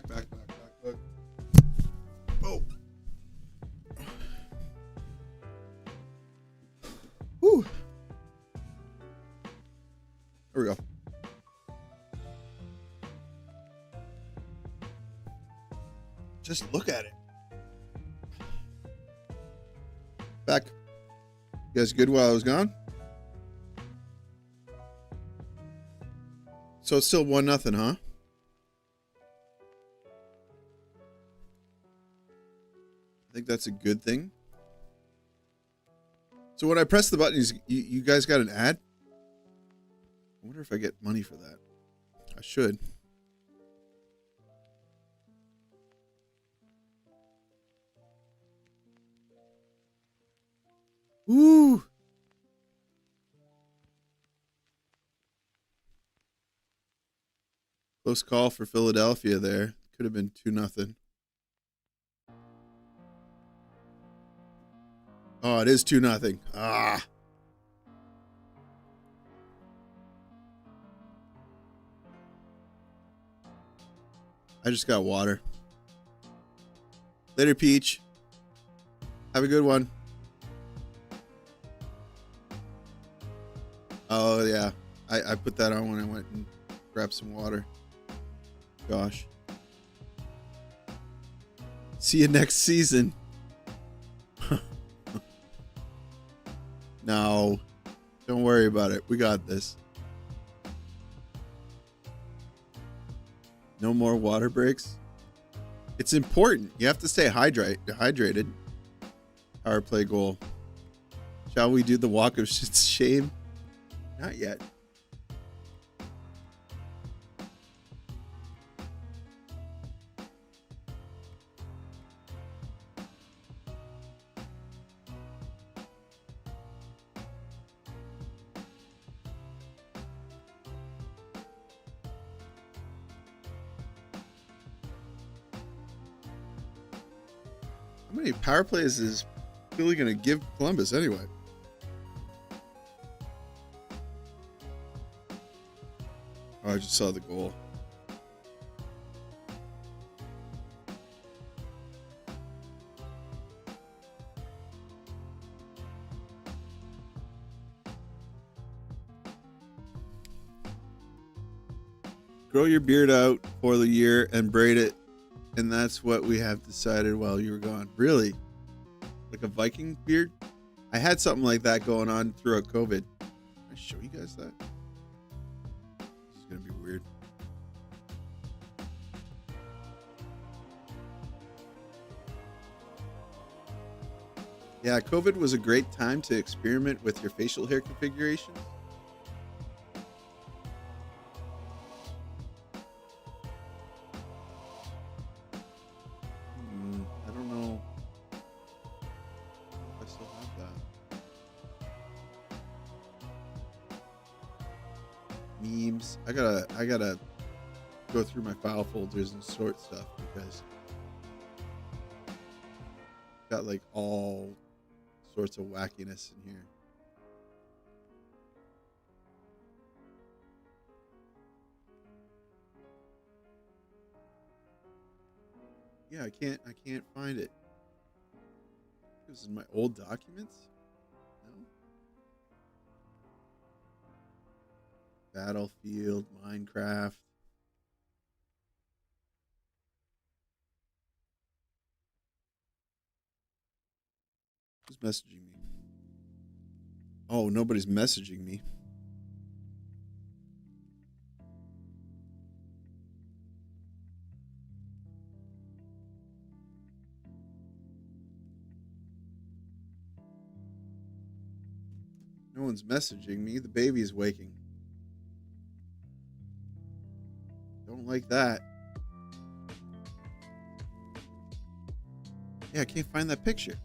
Back. Oh. Whew. There we go. Just look at it. Back. You guys good while I was gone? So it's still 1-0, huh? I think that's a good thing. So when I press the button, you guys got an ad? I wonder if I get money for that. I should. Woo! Close call for Philadelphia there. Could have been 2-0. Oh, it is 2-0. Ah. I just got water. Later, Peach. Have a good one. Oh, yeah. I put that on when I went and grabbed some water. Gosh. See you next season. No. Don't worry about it. We got this. No more water breaks. It's important. You have to stay hydrated. Power play goal. Shall we do the walk of shame? Not yet. How many power plays is Philly going to give Columbus anyway? Oh, I just saw the goal. Grow your beard out for the year and braid it. And that's what we have decided while you were gone. Really? Like a Viking beard? I had something like that going on throughout COVID. Can I show you guys that? This is going to be weird. Yeah, COVID was a great time to experiment with your facial hair configurations. I don't know if I still have that. Memes. I gotta go through my file folders and sort stuff because got like all sorts of wackiness in here. Yeah, I can't find it. This is my old documents? No. Battlefield, Minecraft. Who's messaging me? Oh, nobody's messaging me. No one's messaging me. The baby's waking. Don't like that. Yeah, I can't find that picture.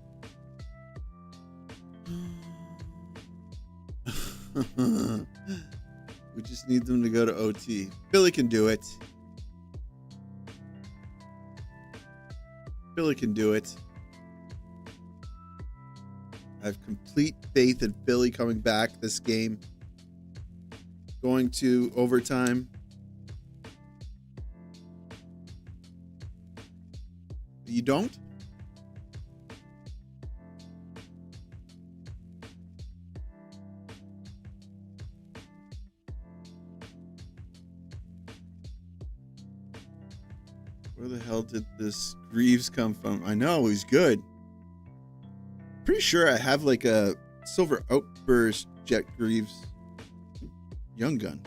We just need them to go to OT. Billy can do it. Billy can do it. I have complete faith in Philly coming back this game. Going to overtime. You don't? Where the hell did this Greaves come from? I know, he's good. Pretty sure I have like a Silver Outburst Jet Greaves Young Gun.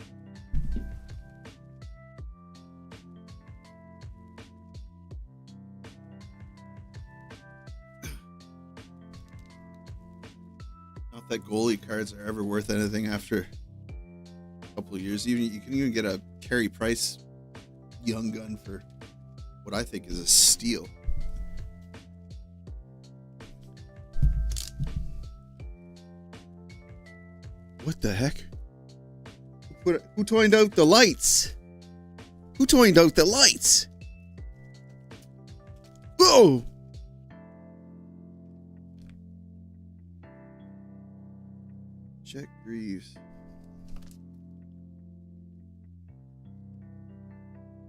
Not that goalie cards are ever worth anything after a couple of years. Even you can even get a Carey Price Young Gun for what I think is a steal. What the heck? Who turned out the lights? Who turned out the lights? Whoa! Jet Greaves.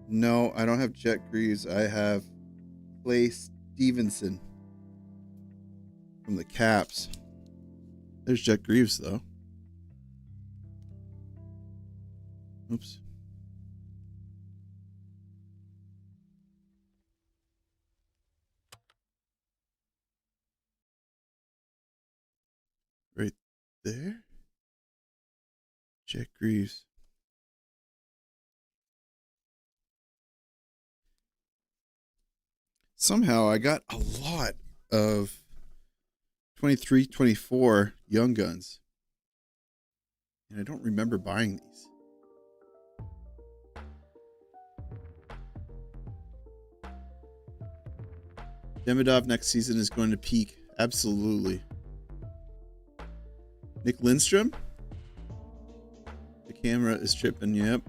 No, I don't have Jet Greaves. I have Clay Stevenson from the Caps. There's Jet Greaves, though. Oops. Right there. Jet Greaves. Somehow I got a lot of 23, 24 Young Guns. And I don't remember buying these. Demidov next season is going to peak. Absolutely. Nick Lindstrom? The camera is tripping. Yep.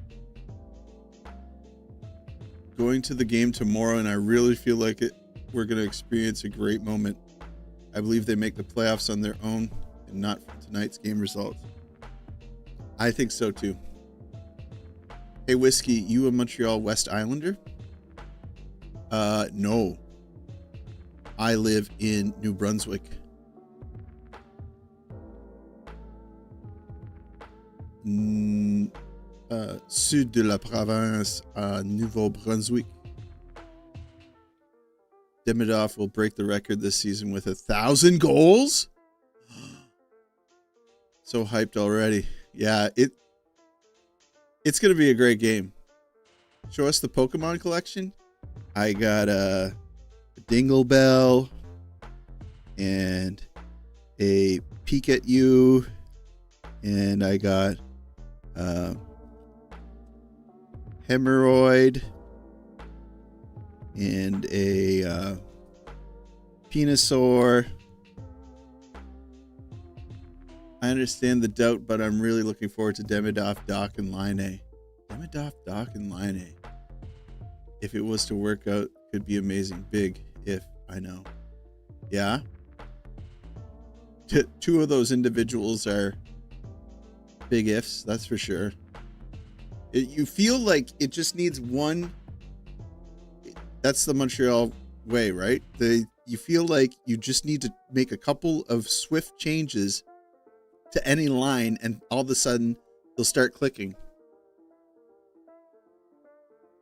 Going to the game tomorrow, and I really feel like we're going to experience a great moment. I believe they make the playoffs on their own and not from tonight's game results. I think so too. Hey, Whiskey, you a Montreal West Islander? No. I live in New Brunswick. Sud de la province, Nouveau-Brunswick. Demidov will break the record this season with 1,000 goals. So hyped already. Yeah, it's gonna be a great game. Show us the Pokemon collection. I got a Dingle Bell and a Peek at You, and I got Hemorrhoid and a Venusaur. I understand the doubt, but I'm really looking forward to Demidov, Doc, and Line. Demidov, Doc, and Line. If it was to work out, could be amazing. Big if, I know. Yeah. Two of those individuals are big ifs, that's for sure. You feel like it just needs one. That's the Montreal way, right? You feel like you just need to make a couple of swift changes to any line, and all of a sudden they'll start clicking.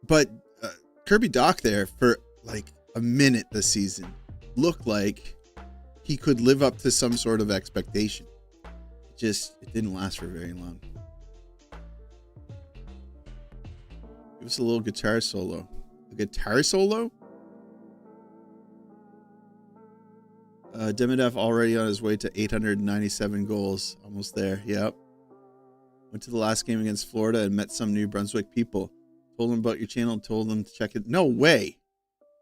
But Kirby Doc there for like a minute this season looked like he could live up to some sort of expectation. It didn't last for very long. Give us a little guitar solo. A guitar solo? Demidov already on his way to 897 goals. Almost there. Yep. Went to the last game against Florida and met some New Brunswick people. Told them about your channel. Told them to check it. No way.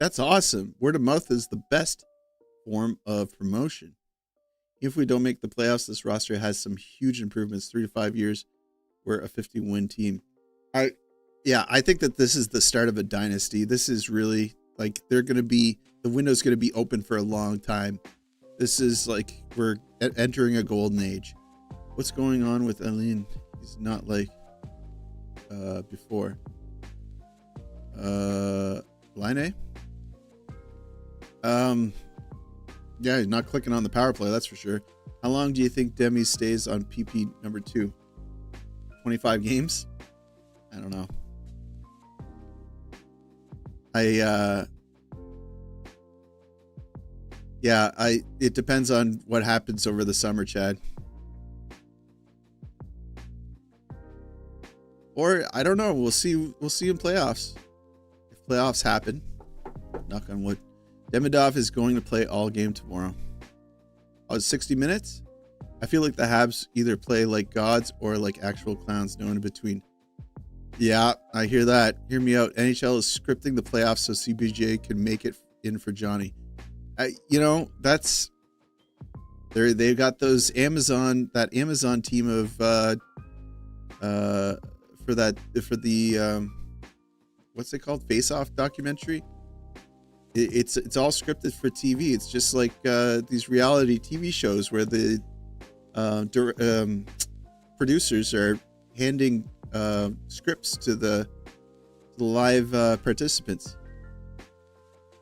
That's awesome. Word of mouth is the best form of promotion. If we don't make the playoffs, this roster has some huge improvements. 3 to 5 years, we're a 50-win team. I think that this is the start of a dynasty. This is really like the window's going to be open for a long time. This is like we're entering a golden age. What's going on with Aline? He's not like before. Line. Yeah, he's not clicking on the power play, that's for sure. How long do you think Demi stays on PP number 2? 25 games? I don't know. It depends on what happens over the summer, Chad. Or I don't know. We'll see in playoffs. If playoffs happen, knock on wood. Demidov is going to play all game tomorrow. Oh, 60 minutes? I feel like the Habs either play like gods or like actual clowns, no in between. Yeah, I hear that. Hear me out. NHL is scripting the playoffs so CBJ can make it in for Johnny. That's they've got those Amazon team of for the what's it called, Face Off documentary. It's all scripted for TV. It's just like these reality TV shows where the producers are handing scripts to the live participants.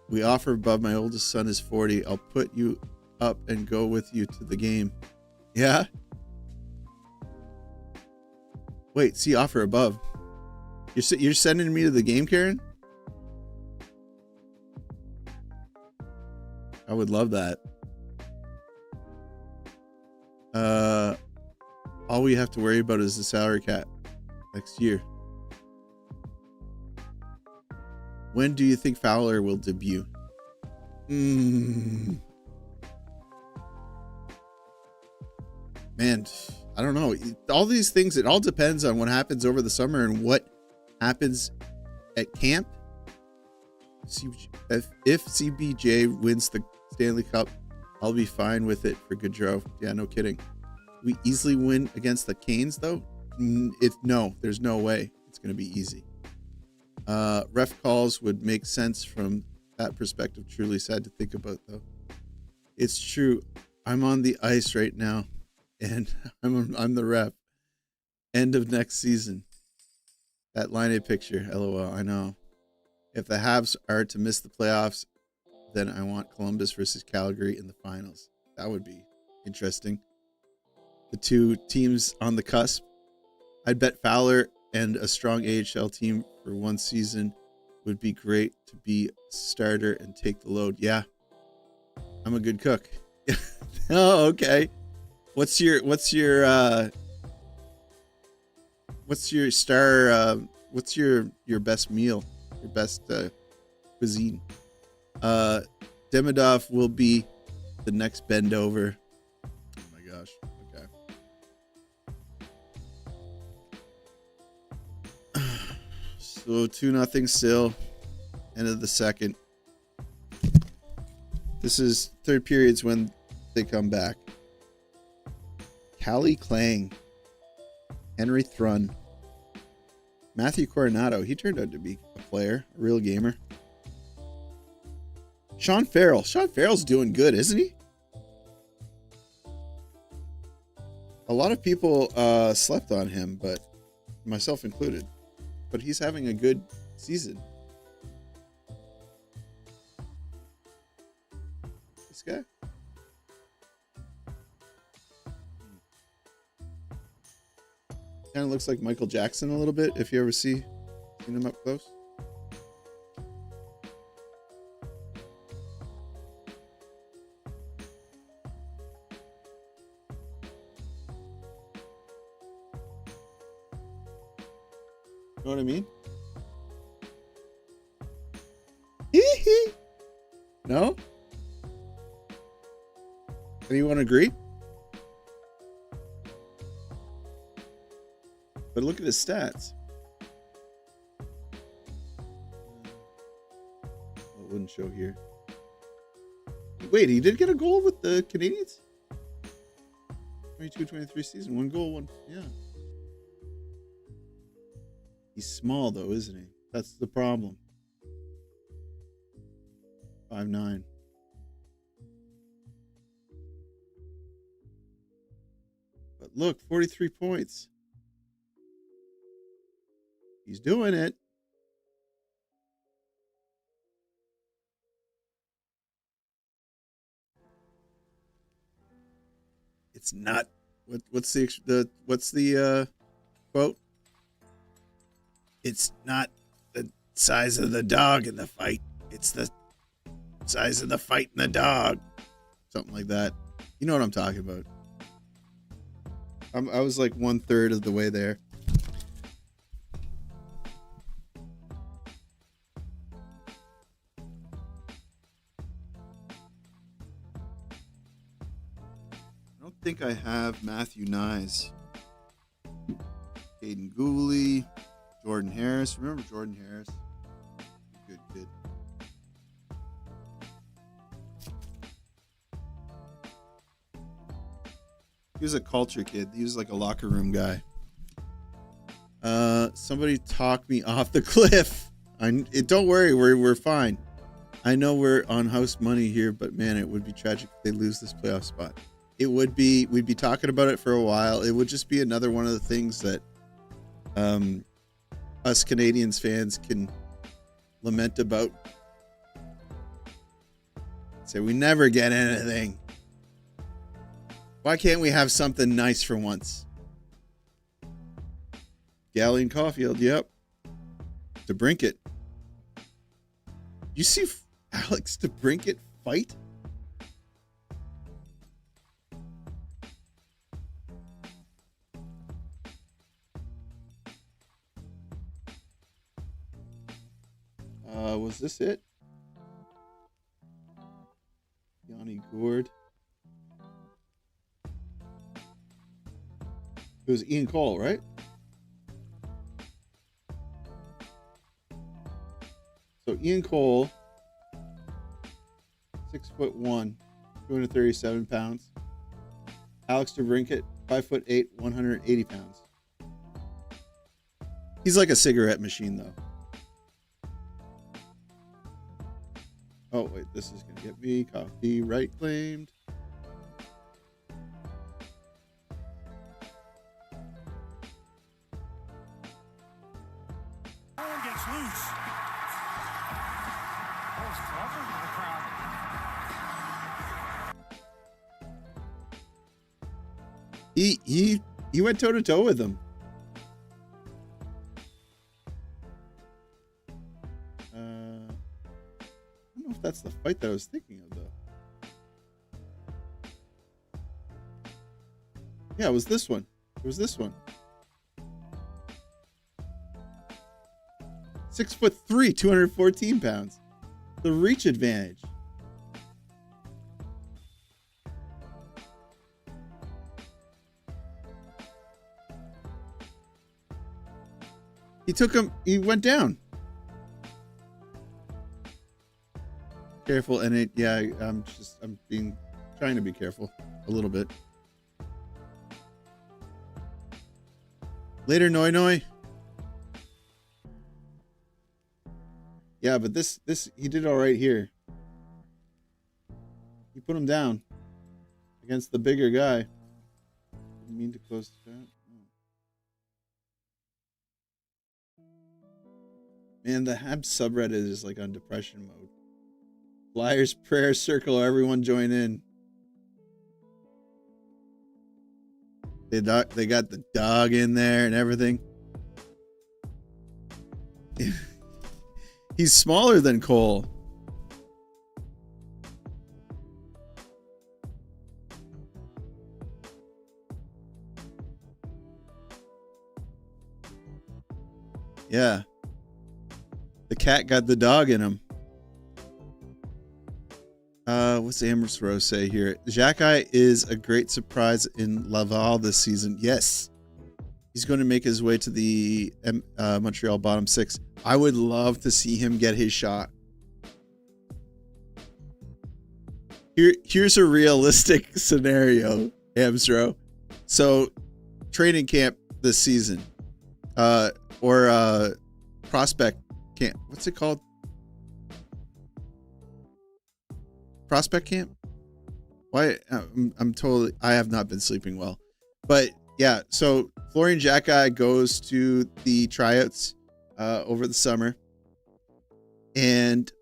We offer above. My oldest son is 40. I'll put you up and go with you to the game. Yeah. Wait, see offer above. You're sending me to the game, Karen? I would love that. All we have to worry about is the salary cap next year. When do you think Fowler will debut? Man, I don't know. All these things, it all depends on what happens over the summer and what happens at camp. If CBJ wins the Stanley Cup, I'll be fine with it for Gaudreau. Yeah, no kidding. We easily win against the Canes, though? No, there's no way it's going to be easy. Ref calls would make sense from that perspective. Truly sad to think about, though. It's true. I'm on the ice right now, and I'm the ref. End of next season. That line A picture, LOL. I know. If the Habs are to miss the playoffs, then I want Columbus versus Calgary in the finals. That would be interesting. The two teams on the cusp. I'd bet Fowler and a strong AHL team for one season would be great to be a starter and take the load. Yeah, I'm a good cook. Oh, okay. What's your star? What's your best meal? Your best cuisine? Demidov will be the next bend over. Oh my gosh. Okay. So 2-0 still. End of the second. This is third period's when they come back. Callie Klang. Henry Thrun. Matthew Coronado. He turned out to be a player, a real gamer. Sean Farrell. Sean Farrell's doing good, isn't he? A lot of people slept on him, but myself included. But he's having a good season. This guy? Kind of looks like Michael Jackson a little bit, if you ever seen him up close. You know what I mean? No? Anyone agree? But look at his stats. It wouldn't show here. Wait, he did get a goal with the Canadiens? 22-23 season. One goal, one. Yeah. He's small, though, isn't he? That's the problem. 5'9". But look, 43 points. He's doing it. It's not. What's the quote? It's not the size of the dog in the fight. It's the size of the fight in the dog. Something like that. You know what I'm talking about. I was like 1/3 of the way there. I don't think I have Matthew Nyes. Caden Gooley. Jordan Harris. Remember Jordan Harris? Good kid. He was a culture kid. He was like a locker room guy. Somebody talked me off the cliff. Don't worry, we're fine. I know we're on house money here, but man, it would be tragic if they lose this playoff spot. It would be. We'd be talking about it for a while. It would just be another one of the things that us Canadiens fans can lament about. Say we never get anything. Why can't we have something nice for once? Galley and Caulfield, yep. DeBrincat. You see Alex DeBrincat fight? Was this it? Yanni Gourde. It was Ian Cole, right? So Ian Cole, 6'1", 237 pounds. Alex DeBrincat, 5'8", 180 pounds. He's like a cigarette machine, though. Oh, wait, this is going to get me copyright claimed. Gets loose. That was clever for the crowd. He went toe to toe with him. I don't know if that's the fight that I was thinking of, though. Yeah, it was this one. It was this one. 6'3", 214 pounds. The reach advantage. He took him. He went down. Careful, and I'm trying to be careful a little bit. Later, Noi. Yeah, but this he did all right here. He put him down against the bigger guy. Didn't mean to close the chat. Man, the Habs subreddit is like on depression mode. Flyers prayer circle, everyone join in. They got the dog in there and everything. He's smaller than Cole. Yeah. The cat got the dog in him. What's Amherst Rose say here? Xhekaj is a great surprise in Laval this season. Yes. He's going to make his way to the Montreal bottom six. I would love to see him get his shot. Here's a realistic scenario, Amstro. So, training camp this season, or prospect camp. What's it called? Prospect camp? Why? I have not been sleeping well, but yeah. So Florian Xhekaj goes to the tryouts over the summer, and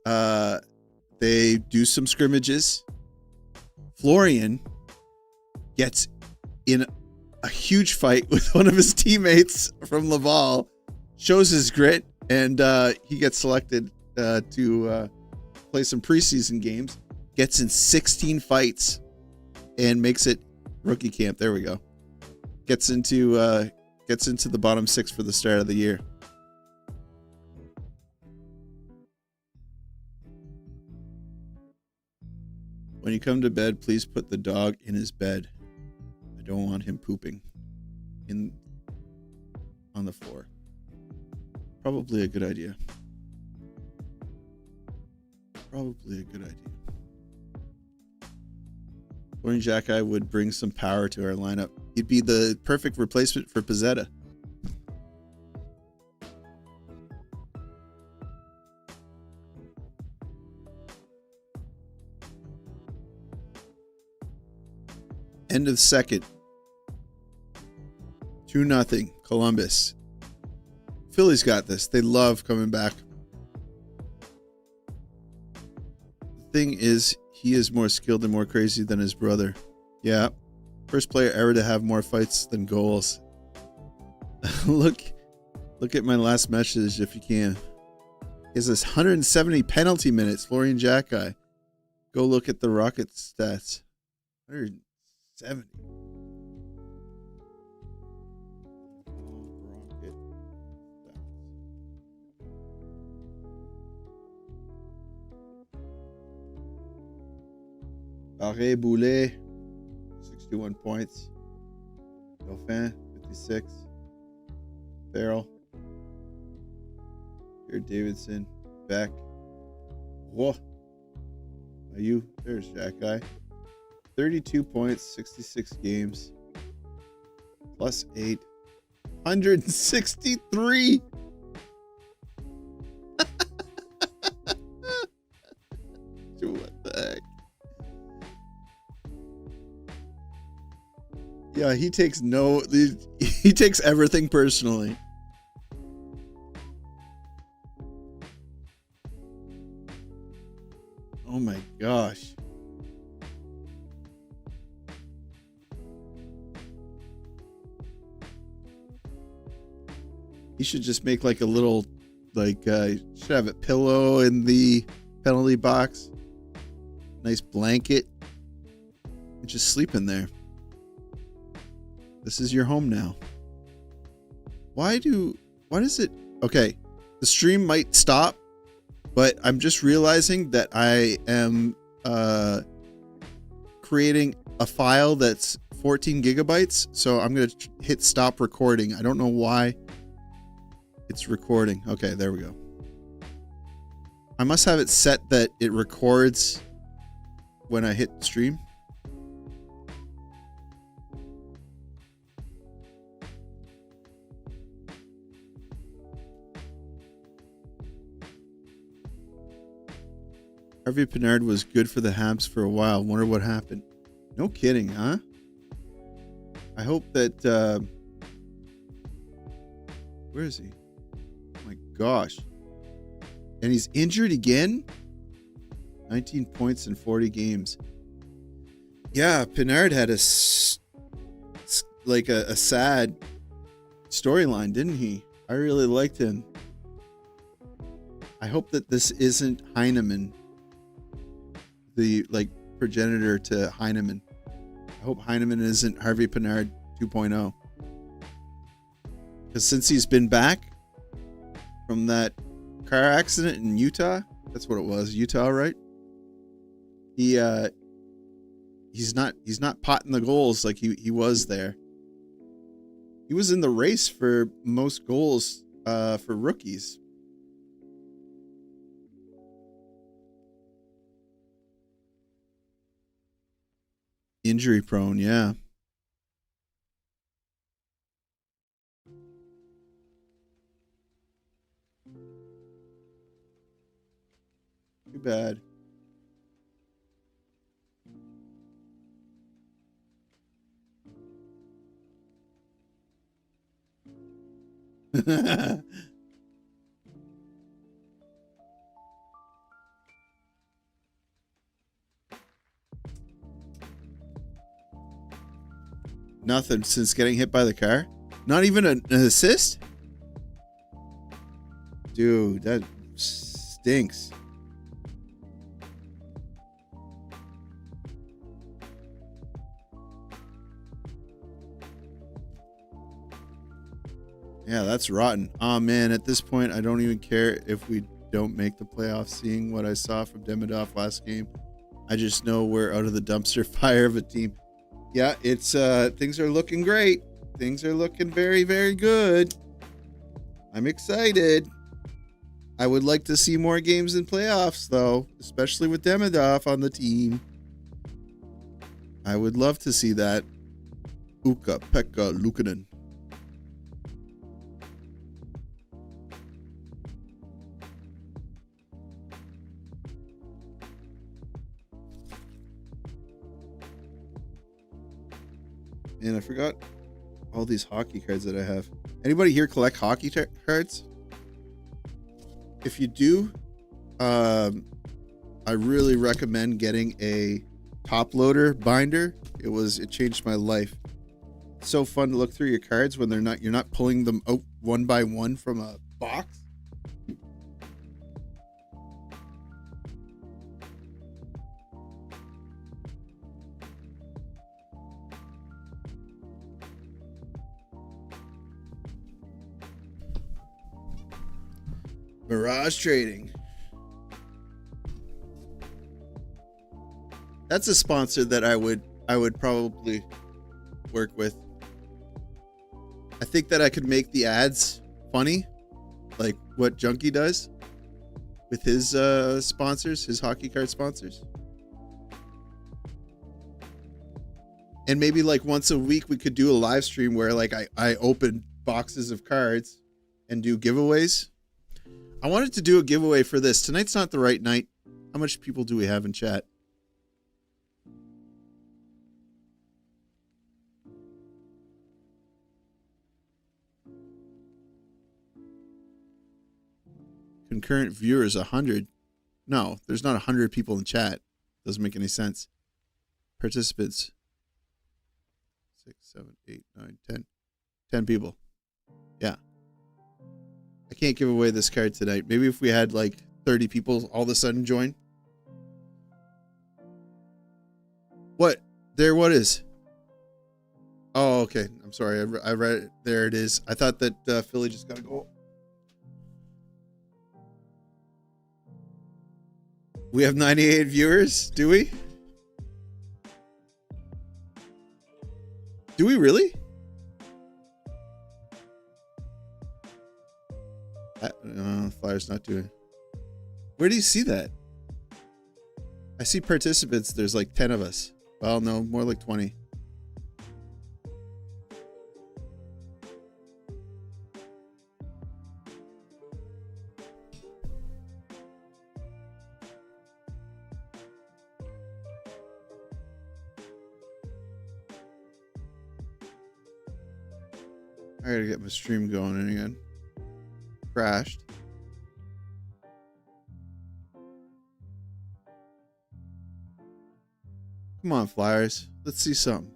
they do some scrimmages. Florian gets in a huge fight with one of his teammates from Laval, shows his grit, and he gets selected to play some preseason games, gets in 16 fights, and makes it rookie camp. There we go. Gets into the bottom 6 for the start of the year. When you come to bed, please put the dog in his bed. I don't want him pooping on the floor. Probably a good idea. Probably a good idea. Lauren Jacki would bring some power to our lineup. He'd be the perfect replacement for Pizzetta. End of second. 2-0 Columbus. Philly's got this. They love coming back. The thing is, he is more skilled and more crazy than his brother. Yeah. First player ever to have more fights than goals. Look at my last message if you can. He has this 170 penalty minutes, Florian Jacki. Go look at the Rockets stats. 170. Rocket stats. Barré Boulet, 61 points. Dauphin, 56. Farrell. Jared Davidson. Beck. Whoa. Are you? There's Jacki. 32 points, 66 games. Plus 8. 163. What the heck? Yeah, he takes everything personally. Oh my gosh. He should just make like a little, should have a pillow in the penalty box. Nice blanket. And just sleep in there. This is your home now. Why does it? Okay, the stream might stop, but I'm just realizing that I am creating a file that's 14 gigabytes. So I'm going to hit stop recording. I don't know why it's recording. Okay, there we go. I must have it set that it records when I hit stream. Harvey Pinard was good for the Habs for a while. Wonder what happened. No kidding, huh? I hope that... where is he? Oh my gosh. And he's injured again? 19 points in 40 games. Yeah, Pinard had a sad storyline, didn't he? I really liked him. I hope that this isn't Heineman. The progenitor to Heineman. I hope Heineman isn't Harvey Pinard 2.0. Because since he's been back from that car accident in Utah, that's what it was, Utah, right? He's not potting the goals like he was there. He was in the race for most goals for rookies. Injury prone, yeah. Too bad. Nothing since getting hit by the car. Not even an assist? Dude, that stinks. Yeah, that's rotten. Oh man, at this point, I don't even care if we don't make the playoffs. Seeing what I saw from Demidov last game, I just know we're out of the dumpster fire of a team. Yeah, it's things are looking great. Things are looking very, very good. I'm excited. I would like to see more games in playoffs, though, especially with Demidov on the team. I would love to see that. Ukko-Pekka Luukkonen. And I forgot all these hockey cards that I have. Anybody here collect hockey cards? If you do, I really recommend getting a top loader binder. It changed my life. It's so fun to look through your cards when you're not pulling them out one by one from a box. Mirage Trading. That's a sponsor that I would probably work with. I think that I could make the ads funny, like what Junkie does with his sponsors, his hockey card sponsors. And maybe like once a week we could do a live stream where like I open boxes of cards and do giveaways. I wanted to do a giveaway for this. Tonight's not the right night. How much people do we have in chat? Concurrent viewers 100. No, there's not 100 people in chat. Doesn't make any sense. Participants 6, 7, 8, 9, 10. 10 people. Yeah. I can't give away this card tonight. Maybe if we had like 30 people all of a sudden join. What? There, what is? Oh, okay. I'm sorry. I read it. There it is. I thought that Philly just got a goal. We have 98 viewers, do we? Do we really? Flyers not doing. Where do you see that? I see participants. There's like 10 of us. Well, no, more like 20. I gotta get my stream going again. Crashed. Come on, Flyers. Let's see something.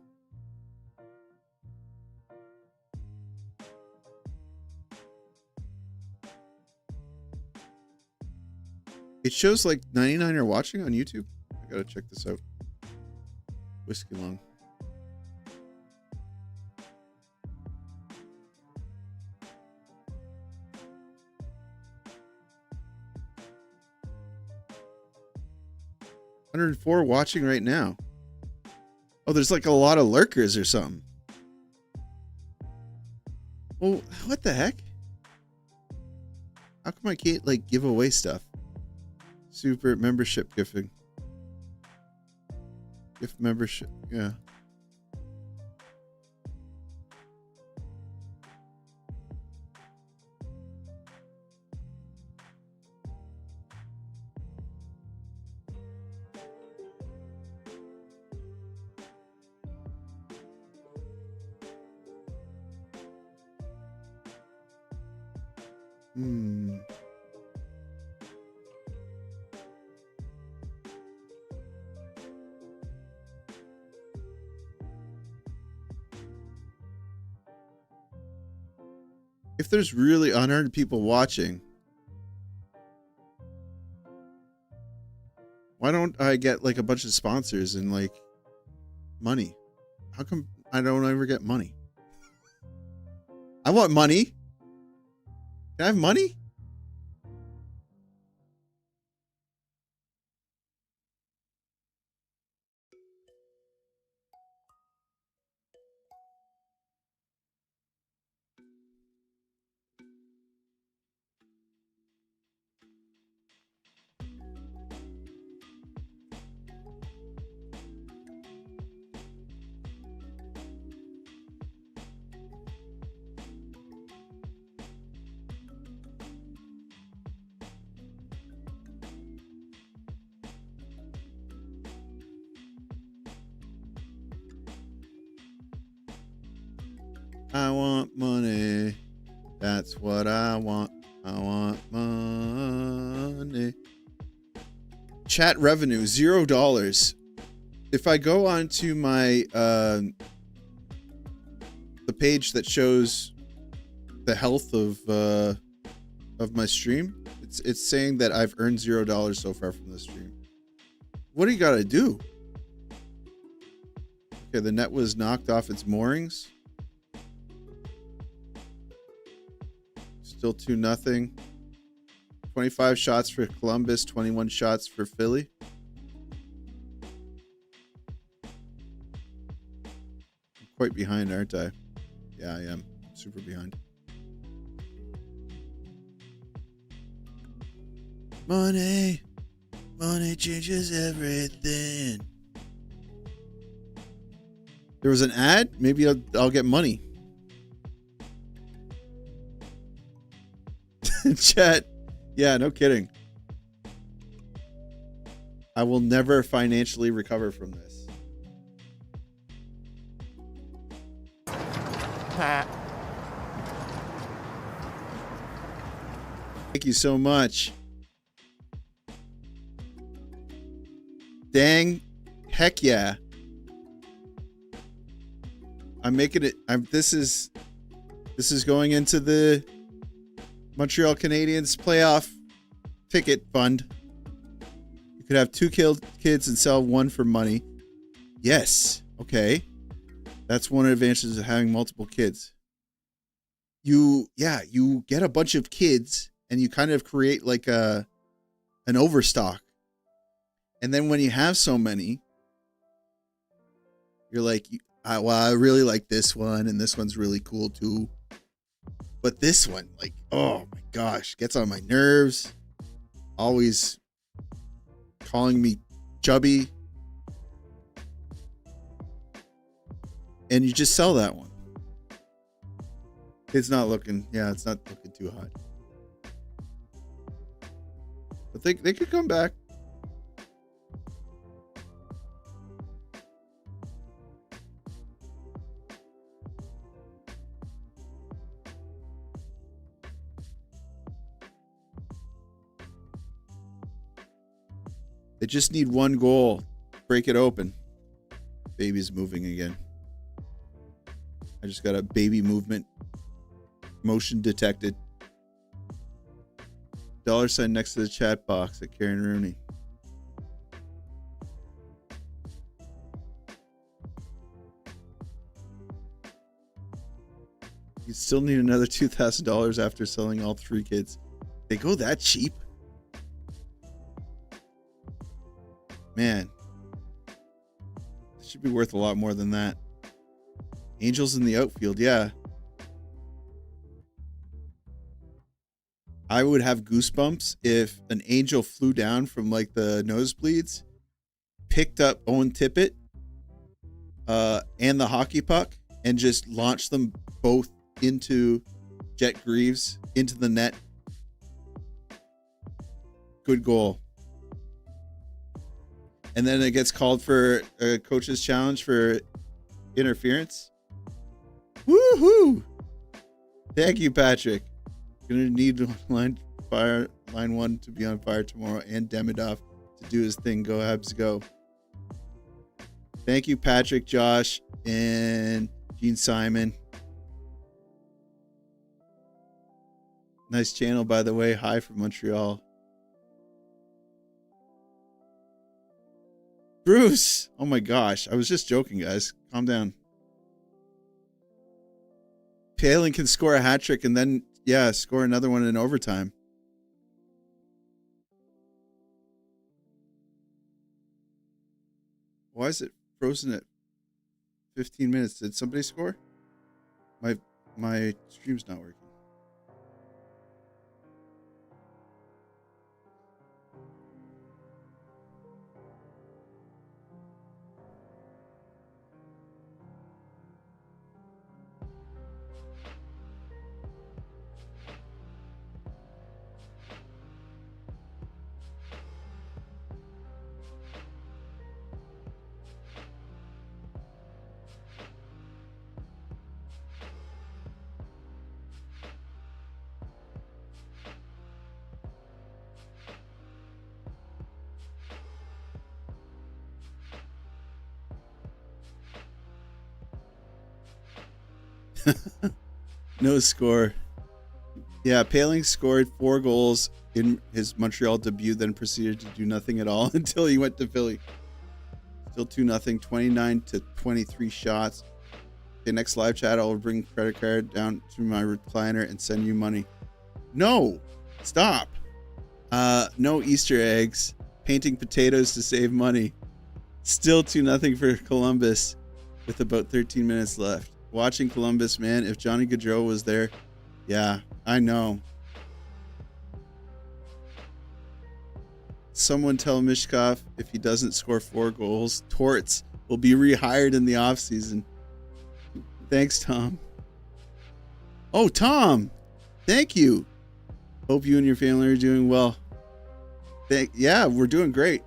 It shows like 99 are watching on YouTube. I gotta check this out. Whiskeylung. $104 watching right now. Oh, there's like a lot of lurkers or something. Well, what the heck? How come I can't like give away stuff? Super membership gifting. Gift membership, yeah. If there's really 100 people watching, why don't I get like a bunch of sponsors and like money? How come I don't ever get money? I want money. Can I have money? I want money. That's what I want. I want money. Chat revenue, $0. If I go onto my the page that shows the health of my stream, it's saying that I've earned $0 so far from this stream. What do you gotta do? Okay, the net was knocked off its moorings. Still 2-0. 25 shots for Columbus, 21 shots for Philly. I'm quite behind, aren't I? Yeah, I am. Super behind. Money. Money changes everything. There was an ad? Maybe I'll get money. Chat. Yeah, no kidding. I will never financially recover from this. Thank you so much. Dang. Heck yeah. I'm making it. This is going into the Montreal Canadiens playoff ticket fund. You could have 2 kids and sell 1 for money. Yes. Okay. That's one of the advantages of having multiple kids. You get a bunch of kids and you kind of create like an overstock. And then when you have so many, you're like, well, I really like this one and this one's really cool too. But this one, like, oh my gosh, gets on my nerves. Always calling me chubby. And you just sell that one. It's not looking too hot. But they could come back. They just need 1 goal. Break it open. Baby's moving again. I just got a baby movement. Motion detected. $sign next to the chat box at Karen Rooney. You still need another $2,000 after selling all 3 kids. They go that cheap? Man, it should be worth a lot more than that. Angels in the outfield, yeah. I would have goosebumps if an angel flew down from like the nosebleeds, picked up Owen Tippett and the hockey puck, and just launched them both into Jet Greaves, into the net. Good goal. And then it gets called for a coach's challenge for interference. Woohoo! Thank you, Patrick. Gonna need line 1 to be on fire tomorrow, and Demidov to do his thing. Go Habs, go! Thank you, Patrick, Josh, and Gene Simon. Nice channel, by the way. Hi from Montreal. Bruce! Oh my gosh. I was just joking, guys. Calm down. Palin can score a hat trick and then, yeah, score another one in overtime. Why is it frozen at 15 minutes? Did somebody score? My stream's not working. No score. Yeah, Paling scored 4 goals in his Montreal debut, then proceeded to do nothing at all until he went to Philly. Still 2-0, 29 to 23 shots. Okay, next live chat, I'll bring credit card down to my recliner and send you money. No, stop. No Easter eggs. Painting potatoes to save money. Still 2-0 for Columbus with about 13 minutes left. Watching Columbus, man, if Johnny Gaudreau was there, yeah, I know. Someone tell Mishkov if he doesn't score 4 goals, Torts will be rehired in the offseason. Thanks, Tom. Oh, Tom, thank you. Hope you and your family are doing well. Yeah, we're doing great.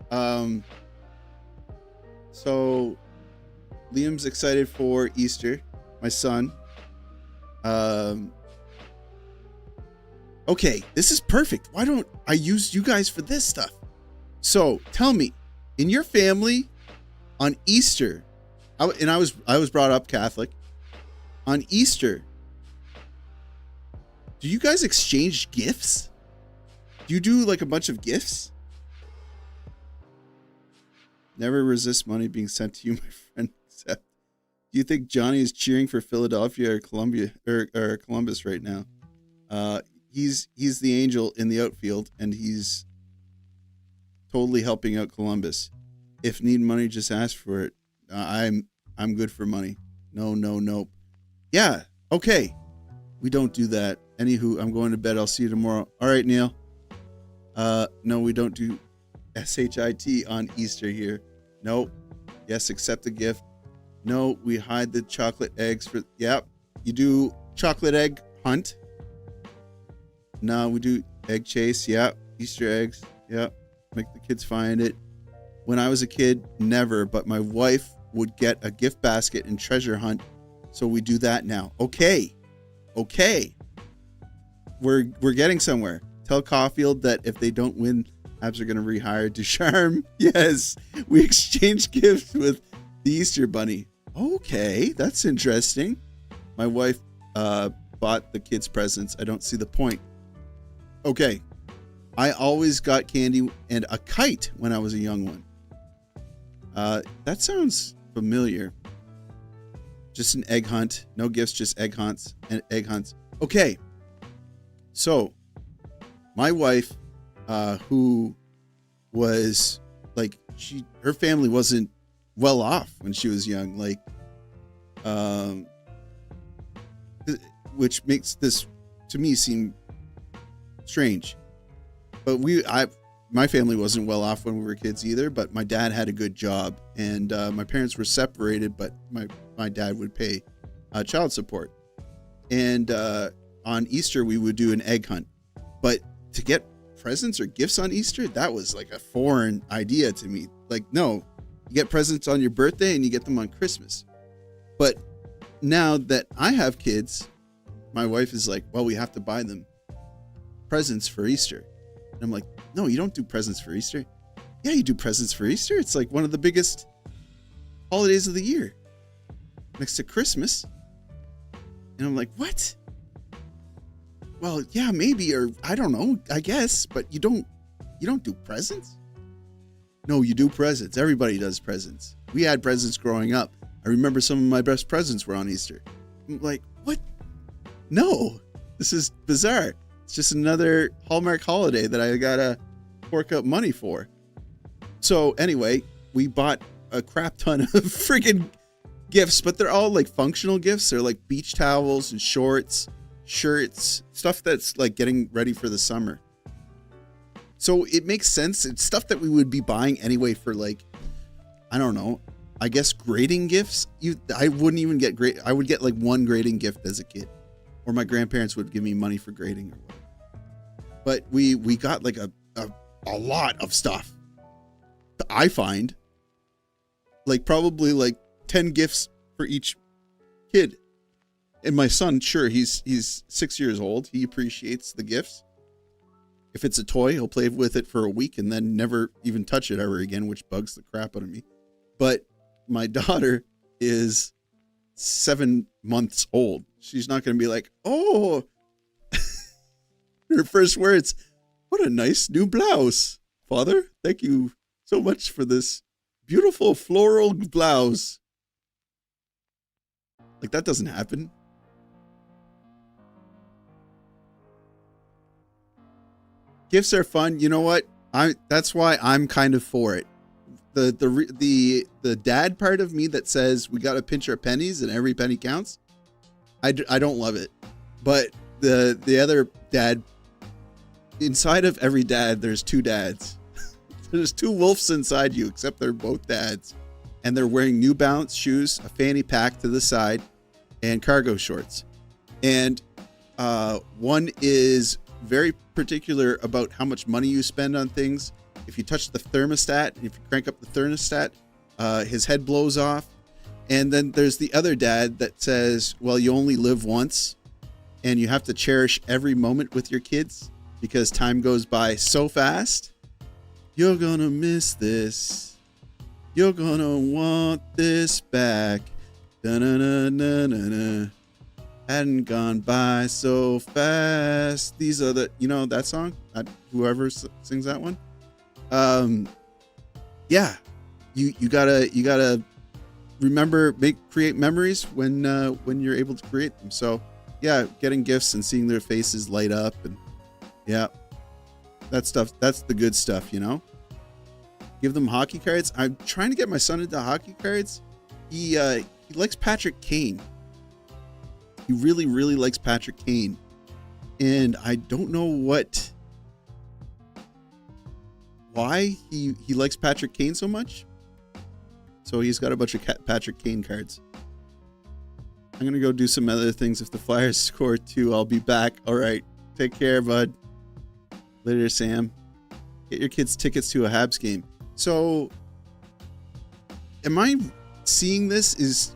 So Liam's excited for Easter. My son. Okay, this is perfect. Why don't I use you guys for this stuff? So tell me, in your family on Easter, I was brought up Catholic. On Easter, do you guys exchange gifts? Do you do like a bunch of gifts? Never resist money being sent to you, my friend. Except, do you think Johnny is cheering for Philadelphia or Columbia or Columbus right now? He's the angel in the outfield, and he's totally helping out Columbus. If need money, just ask for it. I'm good for money. No. Yeah, okay. We don't do that. Anywho, I'm going to bed. I'll see you tomorrow. All right, Neil. No, we don't do SHIT on Easter here. Nope. Yes, accept the gift. No, we hide the chocolate eggs for. Yep. You do chocolate egg hunt. No, we do egg chase. Yep. Easter eggs. Yep. Make the kids find it. When I was a kid, never, but my wife would get a gift basket and treasure hunt. So we do that now. Okay. We're getting somewhere. Tell Caulfield that if they don't win, Habs are going to rehire Ducharme. Yes. We exchange gifts with the Easter Bunny. Okay. That's interesting. My wife bought the kids presents. I don't see the point. Okay. I always got candy and a kite when I was a young one. That sounds familiar. Just an egg hunt. No gifts, just egg hunts and egg hunts. Okay. So, my wife, who was like, her family wasn't well off when she was young, like, which makes this to me seem strange. But my family wasn't well off when we were kids either, but my dad had a good job, and my parents were separated, but my dad would pay child support. And on Easter, we would do an egg hunt. But to get presents or gifts on Easter, that was like a foreign idea to me. Like, no, you get presents on your birthday and you get them on Christmas. But now that I have kids, my wife is like, well, we have to buy them presents for Easter. And I'm like, no, you don't do presents for Easter. Yeah, you do presents for Easter. It's like one of the biggest holidays of the year, next to Christmas. And I'm like, what? Well, yeah, maybe, or I don't know, I guess, but you don't do presents? No, you do presents. Everybody does presents. We had presents growing up. I remember some of my best presents were on Easter. I'm like, what? No, this is bizarre. It's just another Hallmark holiday that I gotta fork out money for. So anyway, we bought a crap ton of freaking gifts, but they're all like functional gifts. They're like beach towels and shorts, shirts, stuff that's like getting ready for the summer. So it makes sense. It's stuff that we would be buying anyway for like, I don't know, I guess grading gifts. I wouldn't even get I would get like one grading gift as a kid, or my grandparents would give me money for grading or whatever. But we got like a lot of stuff. I find like probably like 10 gifts for each kid. And my son, sure, he's 6 years old. He appreciates the gifts. If it's a toy, he'll play with it for a week and then never even touch it ever again, which bugs the crap out of me. But my daughter is 7 months old. She's not going to be like, oh, her first words, what a nice new blouse. Father, thank you so much for this beautiful floral blouse. Like, that doesn't happen. Gifts are fun. You know what? That's why I'm kind of for it. The dad part of me that says we got to pinch our pennies and every penny counts. I don't love it. But the other dad, inside of every dad, there's two dads. There's two wolves inside you, except they're both dads. And they're wearing New Balance shoes, a fanny pack to the side, and cargo shorts. And one is very particular about how much money you spend on things. If you touch the thermostat, if you crank up the thermostat, his head blows off. And then there's the other dad that says, well, you only live once and you have to cherish every moment with your kids because time goes by so fast. You're gonna miss this. You're gonna want this back. Da-na-na-na-na-na. Hadn't gone by so fast. These are the, you know, that song? Whoever sings that one. Yeah, you gotta remember, create memories when you're able to create them. So yeah, getting gifts and seeing their faces light up, and yeah, that stuff, that's the good stuff, you know. Give them hockey cards. I'm trying to get my son into hockey cards. He likes Patrick Kane. He really, really likes Patrick Kane. And I don't know why he likes Patrick Kane so much. So he's got a bunch of Patrick Kane cards. I'm going to go do some other things. If the Flyers score 2, I'll be back. All right. Take care, bud. Later, Sam. Get your kids tickets to a Habs game. So am I seeing this?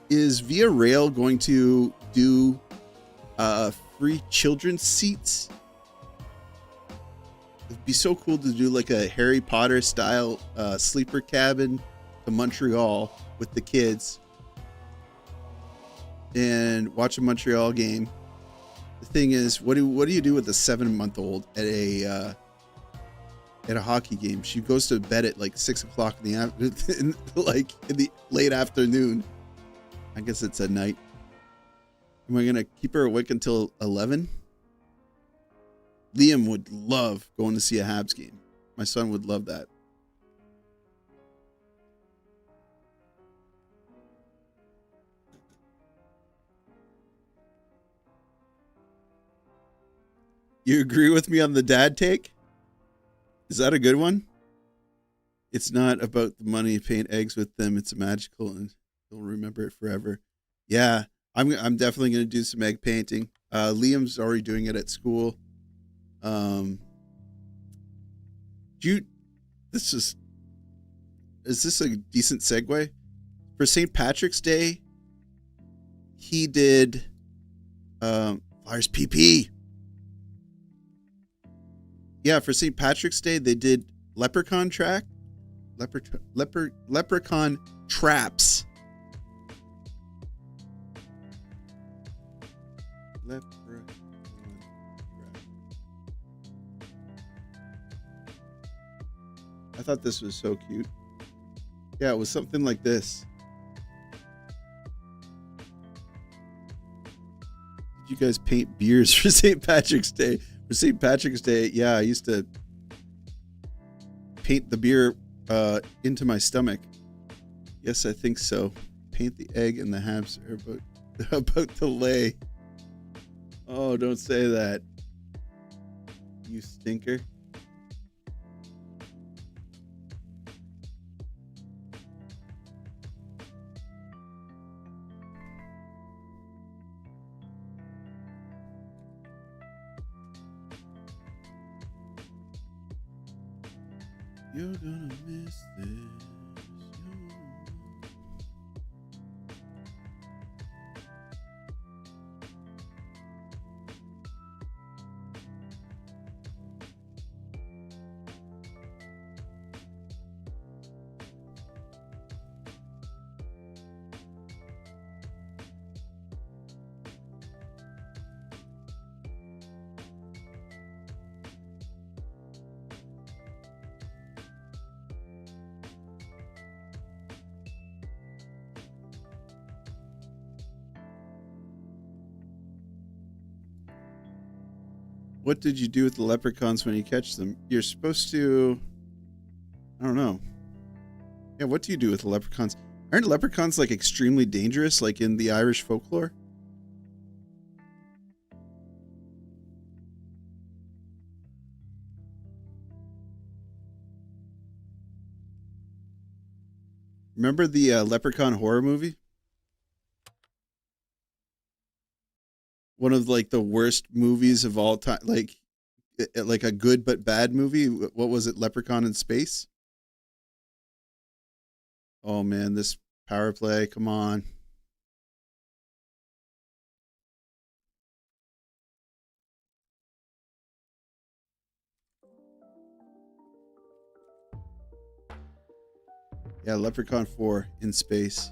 Is Via Rail going to do free children's seats? It'd be so cool to do like a Harry Potter style sleeper cabin to Montreal with the kids and watch a Montreal game. The thing is, what do you do with a 7-month-old at a hockey game? She goes to bed at like 6 o'clock in the late afternoon. I guess it's at night. Am I gonna keep her awake until 11? Liam would love going to see a Habs game. My son would love that. You agree with me on the dad take? Is that a good one? It's not about the money. Paint eggs with them. It's magical and you'll remember it forever. Yeah, I'm definitely going to do some egg painting. Liam's already doing it at school. Is this a decent segue? For St. Patrick's Day, he did Flyers PP. Yeah, for St. Patrick's Day, they did leprechaun traps. I thought this was so cute. Yeah, it was something like this. Did you guys paint beers for St. Patrick's Day? For St. Patrick's Day, yeah, I used to paint the beer into my stomach. Yes, I think so. Paint the egg and the hams are about to lay. Oh, don't say that. You stinker. You're gonna miss this. What did you do with the leprechauns when you catch them? You're supposed to... I don't know. Yeah, what do you do with the leprechauns? Aren't leprechauns like extremely dangerous, like in the Irish folklore? Remember the Leprechaun horror movie? One of like the worst movies of all time, like a good but bad movie. What was it? Leprechaun in Space? Oh man, this power play, come on. Yeah, Leprechaun 4 in space.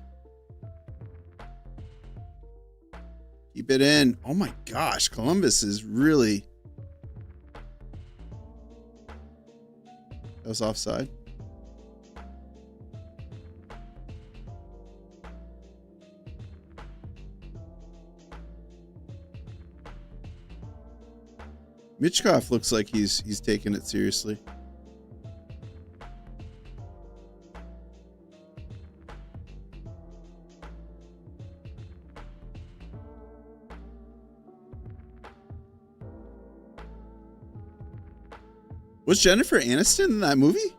Keep it in. Oh my gosh, Columbus is really... That was offside. Mitchkov looks like he's taking it seriously. Was Jennifer Aniston in that movie?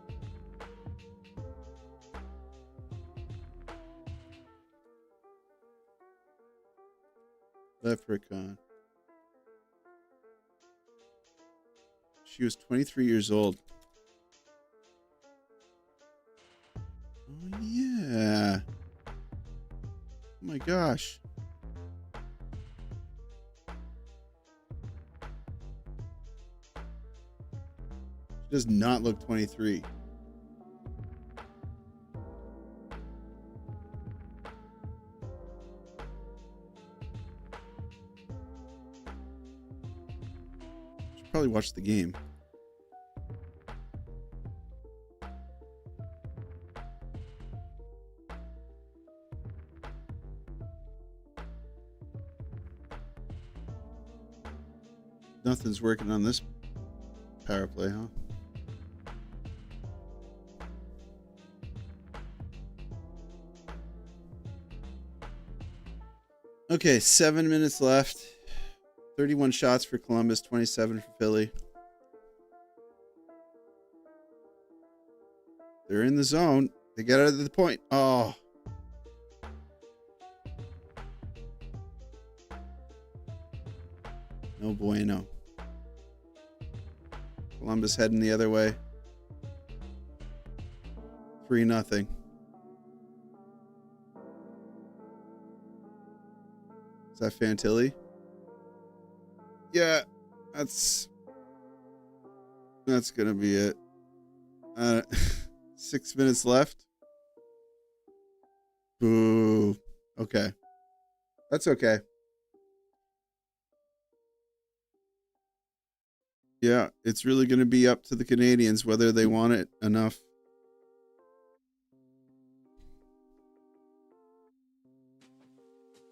Leprechaun. She was 23 years old. Oh, yeah. Oh, my gosh. She does not look 23. Should probably watch the game. Nothing's working on this power play, huh? Okay, 7 minutes left. 31 shots for Columbus, 27 for Philly. They're in the zone. They get out of the point. Oh. No bueno. Columbus heading the other way. 3-0. Is that Fantilli? Yeah, that's gonna be it. 6 minutes left. Boo. Okay. That's okay. Yeah, it's really going to be up to the Canadians whether they want it enough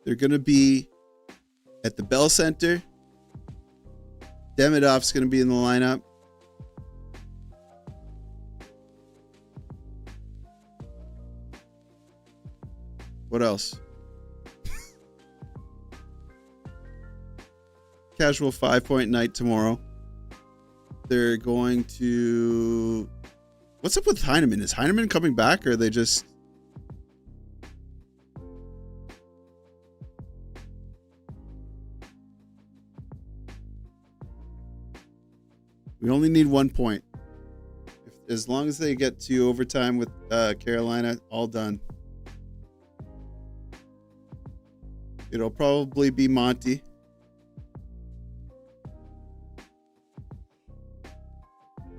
They're going to be at the Bell Center. Demidov's going to be in the lineup. What else? Casual 5-point night tomorrow. They're going to... What's up with Heineman? Is Heineman coming back, or are they just... We only need 1 point. As long as they get to overtime with Carolina, all done. It'll probably be Monty.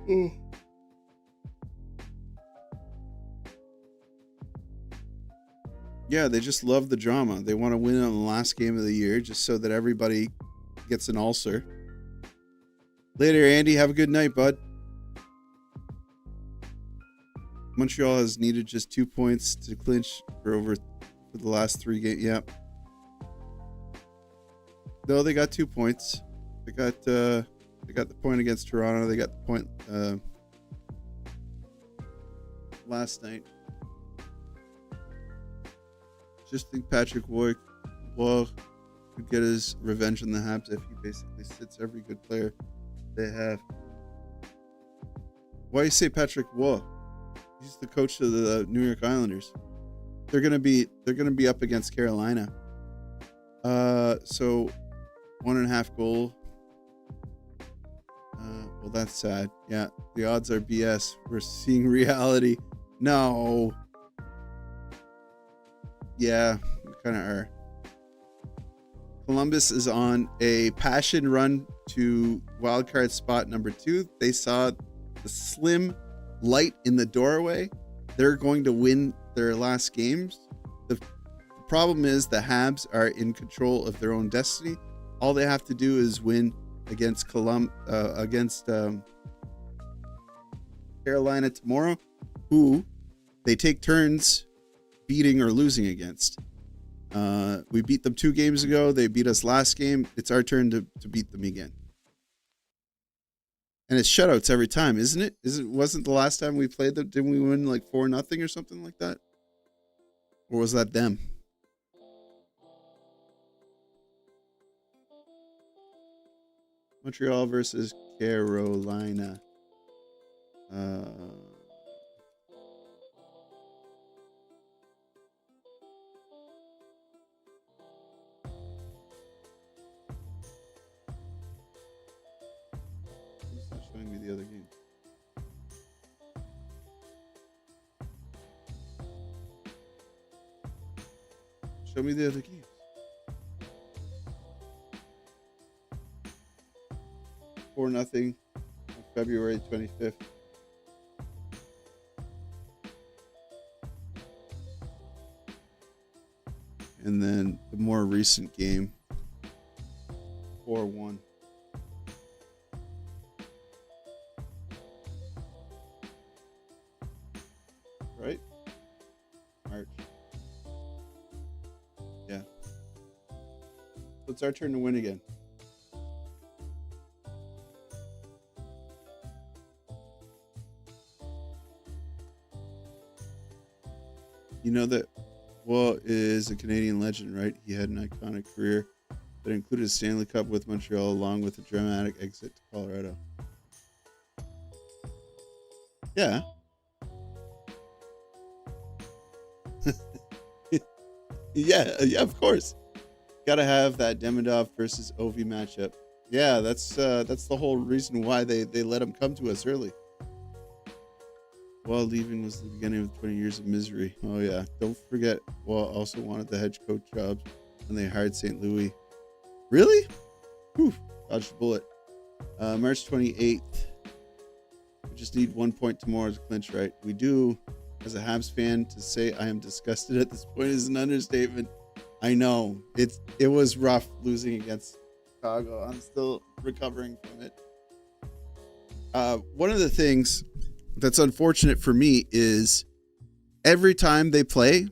Ooh. Yeah, they just love the drama. They want to win on the last game of the year just so that everybody gets an ulcer. Later, Andy. Have a good night, bud. Montreal has needed just 2 points to clinch for the last 3 games. Yeah. No, they got 2 points. They got the point against Toronto. They got the point last night. Just think Patrick Roy could get his revenge on the Habs if he basically sits every good player they have. Why you say Patrick Roy? He's the coach of the New York Islanders. They're gonna be up against Carolina. So 1.5 goal. Well, that's sad. Yeah, the odds are BS. We're seeing reality. No. Yeah, we kind of are. Columbus is on a passion run to wildcard spot number 2. They saw the slim light in the doorway. They're going to win their last games. The problem is the Habs are in control of their own destiny. All they have to do is win against Carolina tomorrow, who they take turns beating or losing against. We beat them 2 games ago. They beat us last game. It's our turn to beat them again. And it's shutouts every time, isn't it? Wasn't the last time we played them? Didn't we win like 4-0 or something like that? Or was that them? Montreal versus Carolina. It's not showing me the other game. Show me the other games. $4-0 on February 25th. And then the more recent game, 4-1. Right? March. Yeah. So it's our turn to win again. You know that Waugh is a Canadian legend, right? He had an iconic career that included a Stanley Cup with Montreal along with a dramatic exit to Colorado. Yeah. yeah, of course. Gotta have that Demidov versus Ovi matchup. Yeah, that's the whole reason why they let him come to us early. While leaving was the beginning of 20 years of misery. Oh yeah, don't forget. Well, also wanted the head coach job when they hired St. Louis. Really? Whew, dodged a bullet. March 28th. We just need 1 point tomorrow to clinch, right? We do. As a Habs fan, to say I am disgusted at this point is an understatement. I know it was rough losing against Chicago. I'm still recovering from it. One of the things that's unfortunate for me is every time they play,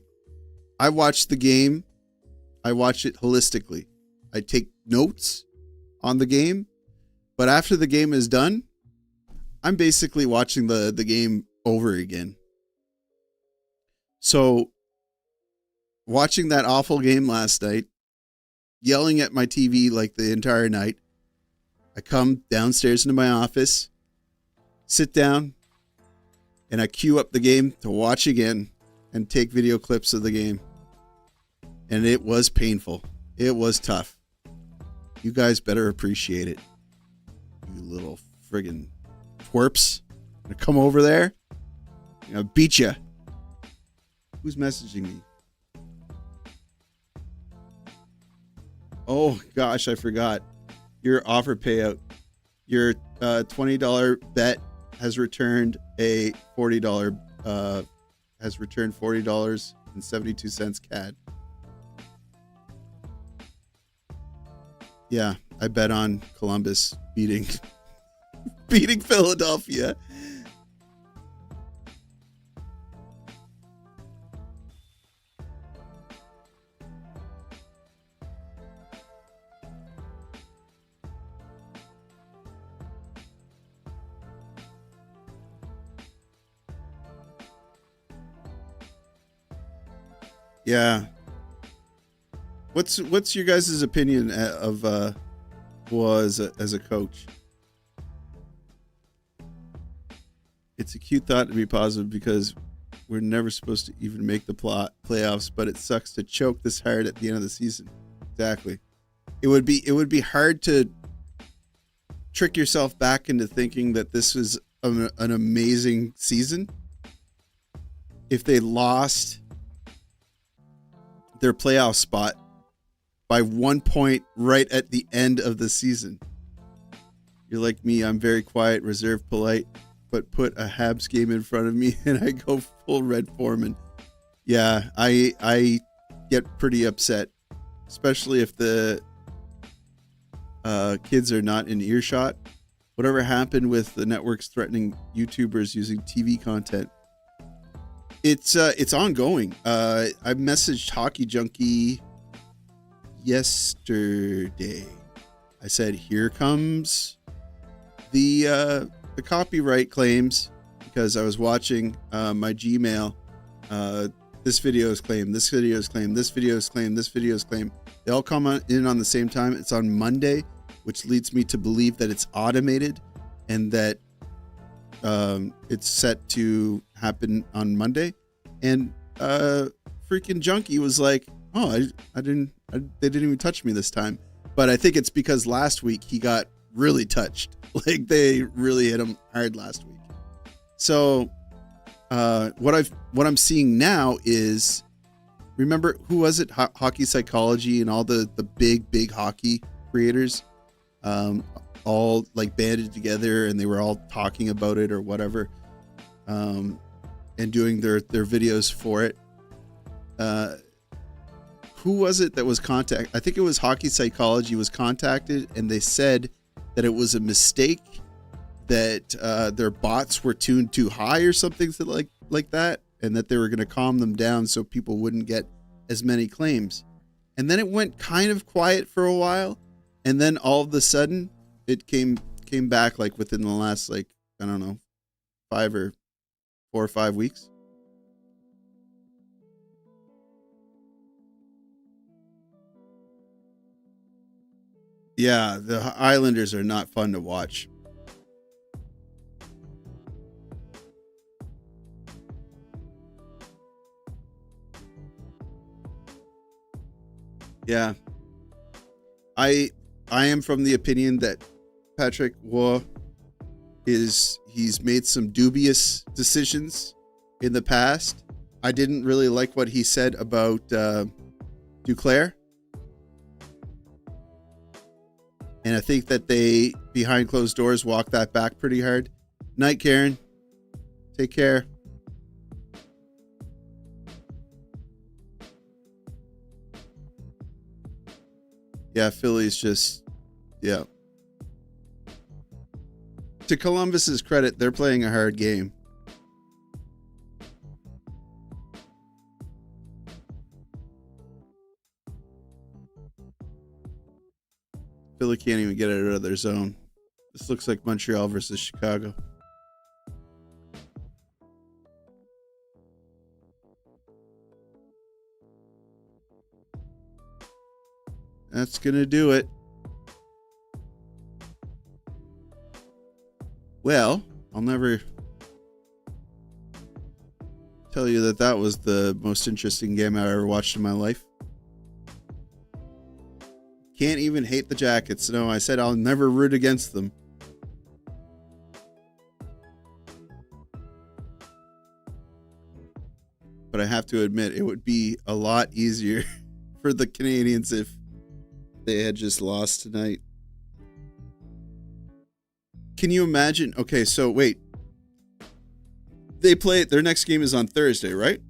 I watch the game. I watch it holistically. I take notes on the game, but after the game is done, I'm basically watching the game over again. So, watching that awful game last night, yelling at my TV like the entire night, I come downstairs into my office, sit down, and I queue up the game to watch again and take video clips of the game. And it was painful. It was tough. You guys better appreciate it. You little friggin' twerps. I'm gonna come over there. I'm gonna beat you. Who's messaging me? Oh gosh, I forgot. Your offer payout. Your $20 bet has returned a $40 has returned $40.72 CAD. Yeah, I bet on Columbus beating Philadelphia. Yeah. What's your guys' opinion of as a coach? It's a cute thought to be positive because we're never supposed to even make the playoffs, but it sucks to choke this hard at the end of the season. Exactly. It would be hard to trick yourself back into thinking that this was an amazing season if they lost their playoff spot by 1 point right at the end of the season. You're like me, I'm very quiet, reserved, polite, but put a Habs game in front of me and I go full Red Foreman. Yeah, I get pretty upset, especially if the kids are not in earshot. Whatever happened with the networks threatening YouTubers using TV content? It's ongoing. I messaged Hockey Junkie yesterday. I said, here comes the copyright claims, because I was watching my Gmail. This video is claimed, this video is claimed, this video is claimed, this video is claimed. They all come in on the same time. It's on Monday, which leads me to believe that it's automated and that it's set to happen on Monday. And freaking Junkie was like, oh, they didn't even touch me this time. But I think it's because last week he got really touched. Like they really hit him hard last week. So what I'm seeing now is, remember, who was it? Hockey Psychology and all the big hockey creators all like banded together and they were all talking about it or whatever, and doing their videos for it. Who was it that was contacted? I think it was Hockey Psychology was contacted, and they said that it was a mistake, that their bots were tuned too high or something like that, and that they were going to calm them down so people wouldn't get as many claims. And then it went kind of quiet for a while, and then all of a sudden it came back, like within the last, like, I don't know, 4 or 5 weeks. Yeah, the Islanders are not fun to watch. Yeah. I am from the opinion that Patrick Waugh he's made some dubious decisions in the past. I didn't really like what he said about Duclair. And I think that they, behind closed doors, walked that back pretty hard. Night, Karen. Take care. Yeah, Philly's just, yeah. To Columbus's credit, they're playing a hard game. Philly can't even get it out of their zone. This looks like Montreal versus Chicago. That's going to do it. Well, I'll never tell you that was the most interesting game I ever watched in my life. Can't even hate the Jackets. No, I said I'll never root against them. But I have to admit, it would be a lot easier for the Canadiens if they had just lost tonight. Can you imagine? Okay, so wait. They play, their next game is on Thursday, right?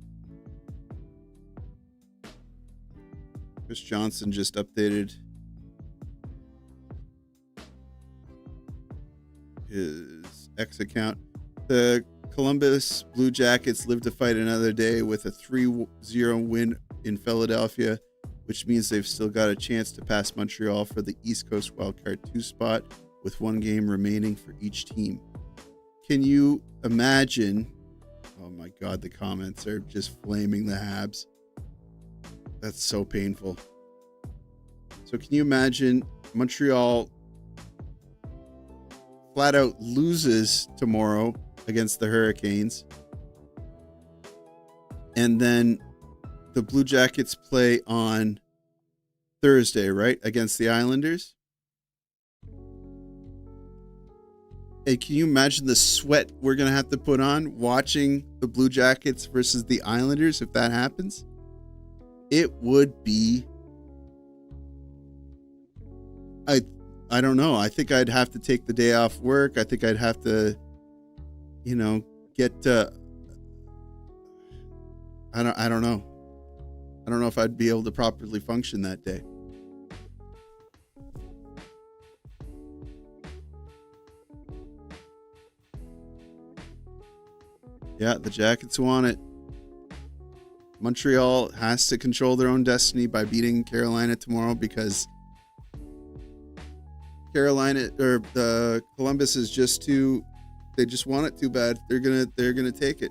Chris Johnson just updated his X account. The Columbus Blue Jackets live to fight another day with a 3-0 win in Philadelphia, which means they've still got a chance to pass Montreal for the East Coast Wildcard 2 spot with one game remaining for each team. Can you imagine? Oh my God, the comments are just flaming the Habs. That's so painful. So can you imagine Montreal flat out loses tomorrow against the Hurricanes, and then the Blue Jackets play on Thursday, right, against the Islanders? Hey, can you imagine the sweat we're going to have to put on watching the Blue Jackets versus the Islanders if that happens? It would be... I don't know. I think I'd have to take the day off work. I think I'd have to, get... I don't know. I don't know if I'd be able to properly function that day. Yeah, the Jackets want it. Montreal has to control their own destiny by beating Carolina tomorrow, because Columbus is just too, they just want it too bad. They're gonna take it.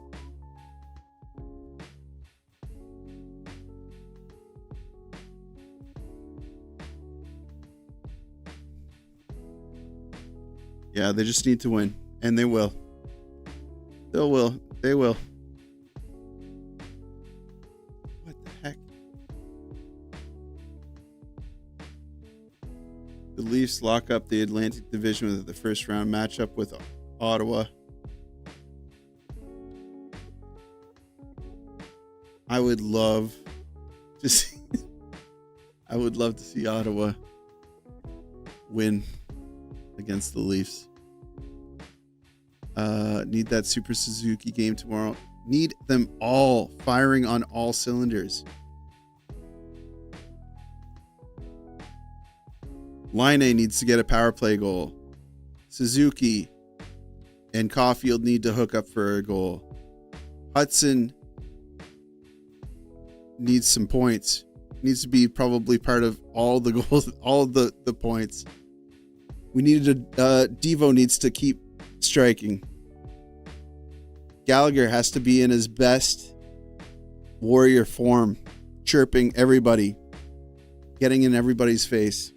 Yeah, they just need to win, and they will. They will. What the heck? The Leafs lock up the Atlantic Division with the first round matchup with Ottawa. I would love to see Ottawa win against the Leafs. Need that Super Suzuki game tomorrow. Need them all firing on all cylinders. Line A needs to get a power play goal. Suzuki and Caulfield need to hook up for a goal. Hudson needs some points. Needs to be probably part of all the goals, all the points. We needed Devo needs to keep striking. Gallagher has to be in his best warrior form, chirping everybody, getting in everybody's face.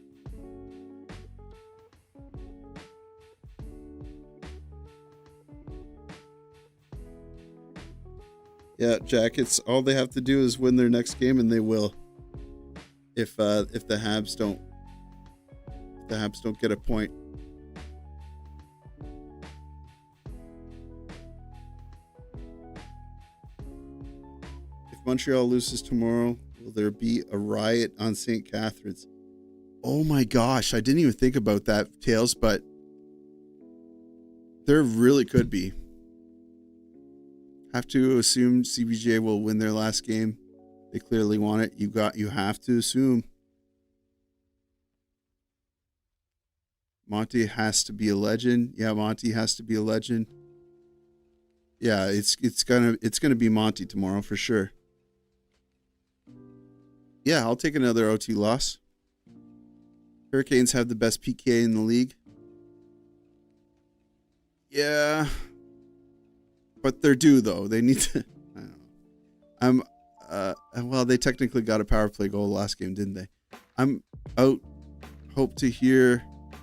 Yeah, Jackets, all they have to do is win their next game, and they will. If the Habs don't get a point. If Montreal loses tomorrow, will there be a riot on St. Catharines? Oh my gosh, I didn't even think about that, Tails, but there really could be. Have to assume CBJ will win their last game. They clearly want it. You have to assume. Monty has to be a legend. Yeah, Monty has to be a legend. Yeah, it's gonna be Monty tomorrow for sure. Yeah, I'll take another OT loss. Hurricanes have the best PK in the league. Yeah. But they're due, though. They need to... I don't know. Well, they technically got a power play goal last game, didn't they? I'm out. Hope to hear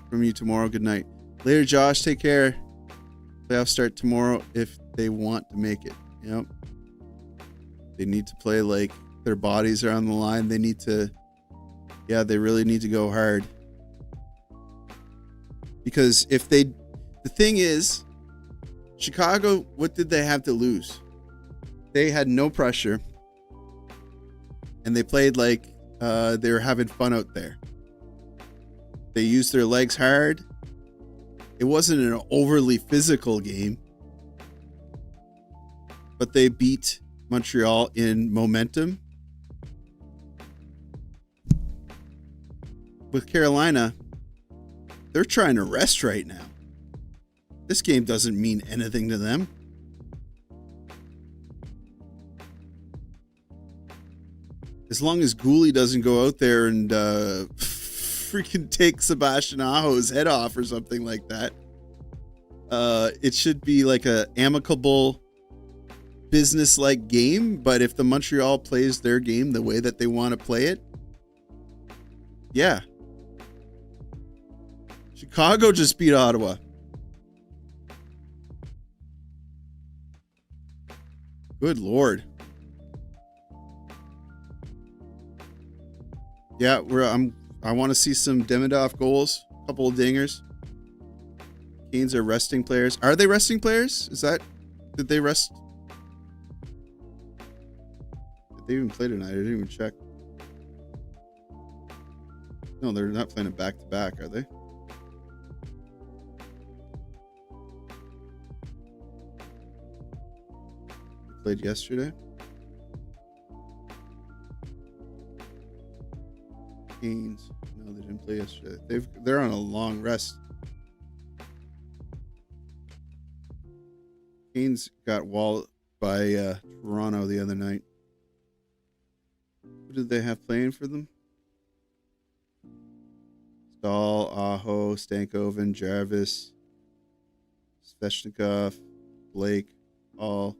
from you tomorrow. Good night. Later, Josh. Take care. Playoffs start tomorrow if they want to make it. Yep. They need to play like their bodies are on the line. They need to... Yeah, they really need to go hard. Because if they... The thing is, Chicago, what did they have to lose? They had no pressure. And they played like they were having fun out there. They used their legs hard. It wasn't an overly physical game. But they beat Montreal in momentum. With Carolina, they're trying to rest right now. This game doesn't mean anything to them. As long as Gooley doesn't go out there and freaking take Sebastian Aho's head off or something like that, it should be like a amicable, business-like game. But if the Montreal plays their game the way that they want to play it, yeah. Chicago just beat Ottawa. Good Lord. Yeah, I want to see some Demidov goals, a couple of dingers. Canes are resting players. Are they resting players? Did they rest? Did they even play tonight? I didn't even check. No, they're not playing it back to back, are they? They played yesterday. Canes. No, they didn't play yesterday. They're on a long rest. Canes got walled by Toronto the other night. Who did they have playing for them? Stahl, Aho, Stankoven, Jarvis, Svechnikov, Blake, Hall.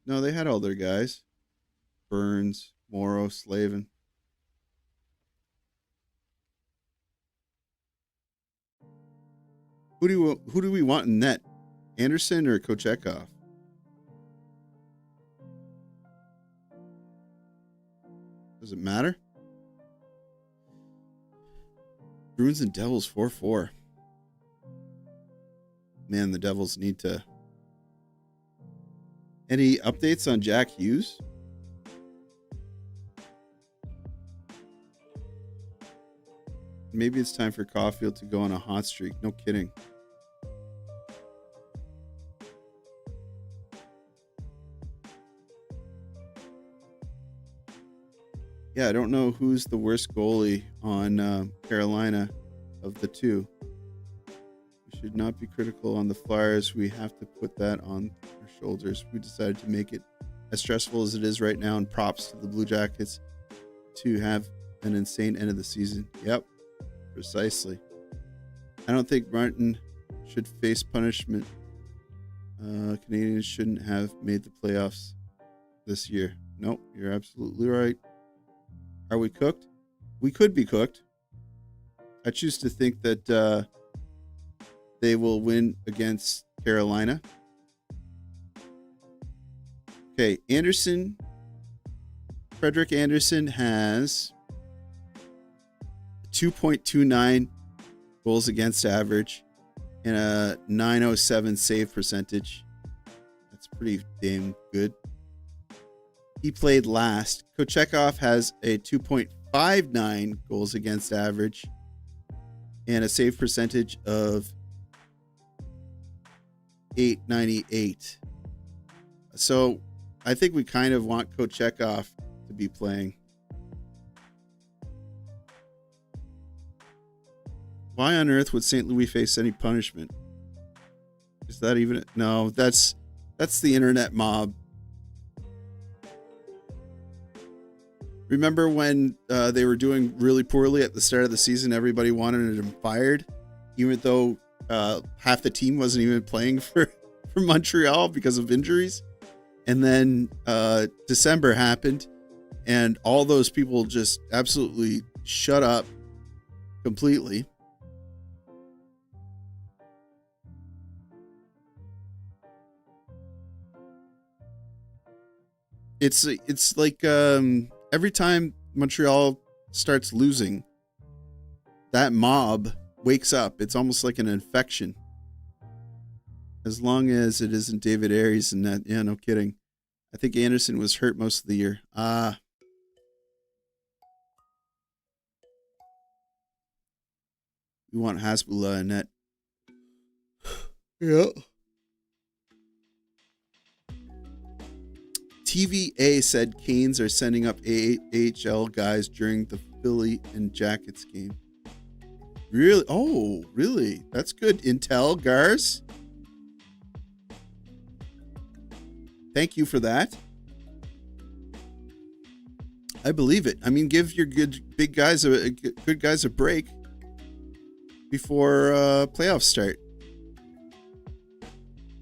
No, they had all their guys. Burns, Morrow, Slavin. Who do we want in net? Anderson or Kochekov? Does it matter? Bruins and Devils 4-4. Man, the Devils need to... Any updates on Jack Hughes? Maybe it's time for Caulfield to go on a hot streak. No kidding. Yeah, I don't know who's the worst goalie on Carolina of the two. We should not be critical on the Flyers. We have to put that on our shoulders. We decided to make it as stressful as it is right now, and props to the Blue Jackets to have an insane end of the season. Yep, precisely. I don't think Martin should face punishment. Canadians shouldn't have made the playoffs this year. Nope, you're absolutely right. Are we cooked? We could be cooked. I choose to think that they will win against Carolina. Okay, Anderson. Frederick Anderson has 2.29 goals against average and a 907 save percentage. That's pretty damn good. He played last. Kochekov has a 2.59 goals against average and a save percentage of 898. So I think we kind of want Kochekov to be playing. Why on earth would St. Louis face any punishment? Is that even... No, that's the internet mob. Remember when they were doing really poorly at the start of the season? Everybody wanted him fired, even though half the team wasn't even playing for Montreal because of injuries. And then December happened, and all those people just absolutely shut up completely. It's like every time Montreal starts losing, that mob wakes up. It's almost like an infection. As long as it isn't David Ayres and that, yeah, no kidding. I think Anderson was hurt most of the year. We want Hasbulla in net. Yeah. TVA said Canes are sending up AHL guys during the Philly and Jackets game. Really? Oh, really? That's good intel, Gars. Thank you for that. I believe it. I mean, give your good guys a break before playoffs start.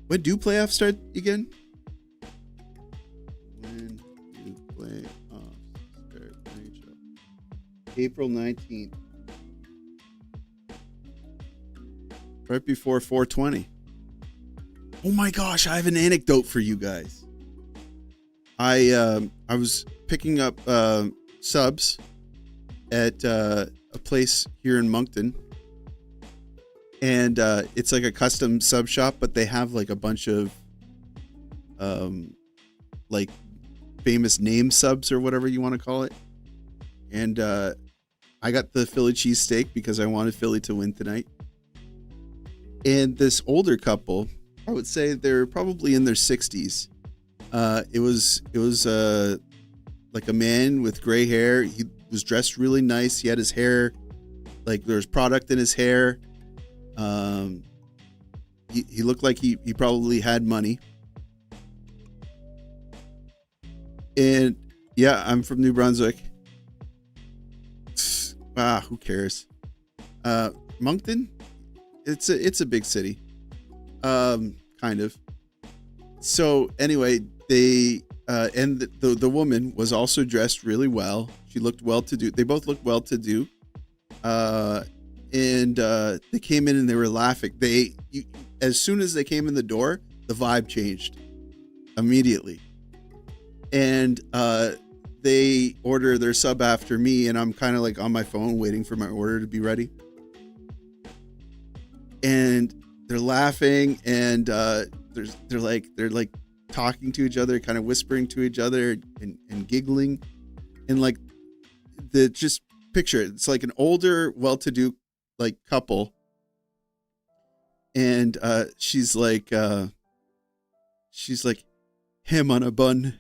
When do playoffs start again? When do playoffs start? April 19th. Right before 420. Oh my gosh, I have an anecdote for you guys. I was picking up subs at a place here in Moncton. And it's like a custom sub shop, but they have like a bunch of like famous name subs or whatever you want to call it. And I got the Philly cheesesteak because I wanted Philly to win tonight. And this older couple, I would say they're probably in their 60s. It was like a man with gray hair. He was dressed really nice. He had his hair, like there was product in his hair. He looked like he probably had money. And yeah, I'm from New Brunswick. Who cares? Moncton, it's a big city. Kind of. So anyway, they and the woman was also dressed really well. She looked well to do. They both looked well to do. And they came in and they were laughing. As soon as they came in the door, the vibe changed immediately. And they order their sub after me, and I'm kind of like on my phone waiting for my order to be ready. And they're laughing, and they're like talking to each other, kind of whispering to each other and giggling, and like just picture it. It's like an older, well-to-do like couple, and she's like ham on a bun,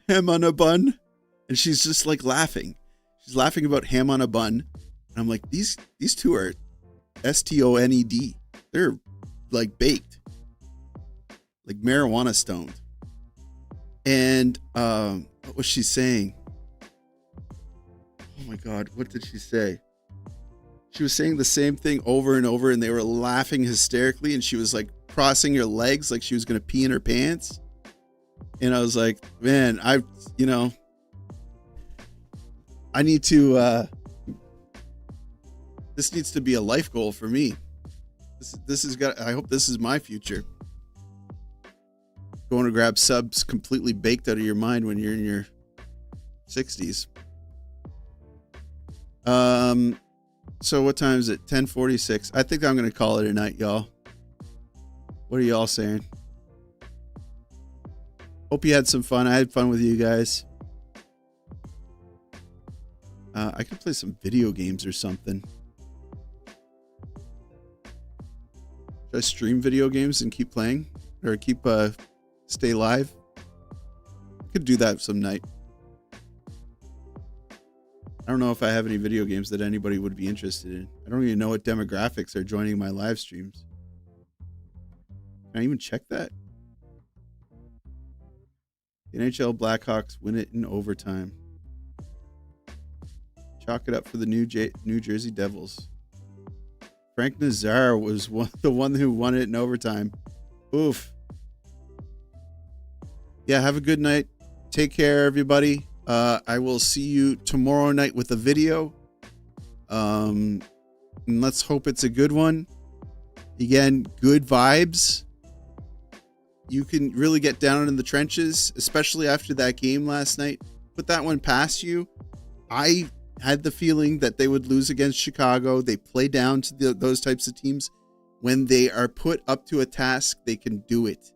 and she's just like laughing. She's laughing about ham on a bun, and I'm like, these two are stoned. They're like baked, like marijuana stoned. And what was she saying? Oh my God, what did she say? She was saying the same thing over and over, and they were laughing hysterically, and she was like crossing her legs like she was going to pee in her pants. And I was like, man, I need to, this needs to be a life goal for me. This has got, I hope this is my future. Going to grab subs completely baked out of your mind when you're in your 60s. So what time is it? 10:46. I think I'm going to call it a night, y'all. What are y'all saying? Hope you had some fun. I had fun with you guys. I could play some video games or something. Should I stream video games and keep playing? Or stay live? Could do that some night. I don't know if I have any video games that anybody would be interested in. I don't even know what demographics are joining my live streams. Can I even check that? The NHL Blackhawks win it in overtime. Chalk it up for the New Jersey Devils. Frank Nazar was the one who won it in overtime. Oof. Yeah, have a good night. Take care, everybody. I will see you tomorrow night with a video. And let's hope it's a good one. Again, good vibes. You can really get down in the trenches, especially after that game last night. Put that one past you. I had the feeling that they would lose against Chicago. They play down to those types of teams. When they are put up to a task, they can do it.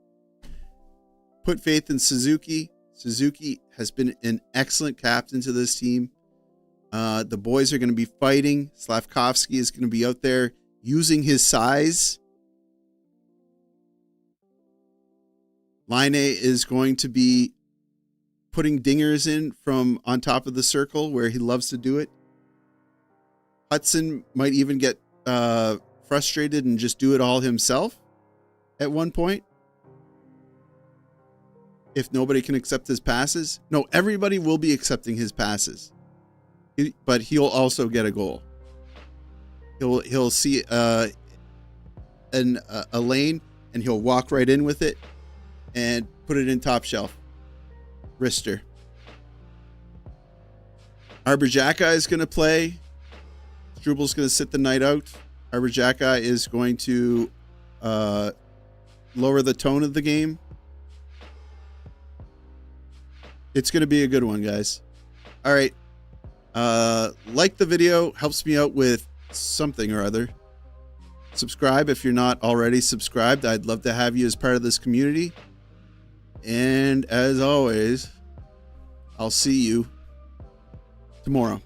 Put faith in Suzuki. Suzuki has been an excellent captain to this team. The boys are going to be fighting. Slavkovsky is going to be out there using his size. Laine is going to be putting dingers in from on top of the circle where he loves to do it. Hudson might even get frustrated and just do it all himself at one point. If nobody can accept his passes. No, everybody will be accepting his passes. But he'll also get a goal. He'll see a lane and he'll walk right in with it and put it in top shelf. Wrister. Arbor-Xhekaj is going to play. Strubal's going to sit the night out. Arbor-Xhekaj is going to lower the tone of the game. It's going to be a good one, guys. All right. Like the video. Helps me out with something or other. Subscribe if you're not already subscribed. I'd love to have you as part of this community. And as always, I'll see you tomorrow.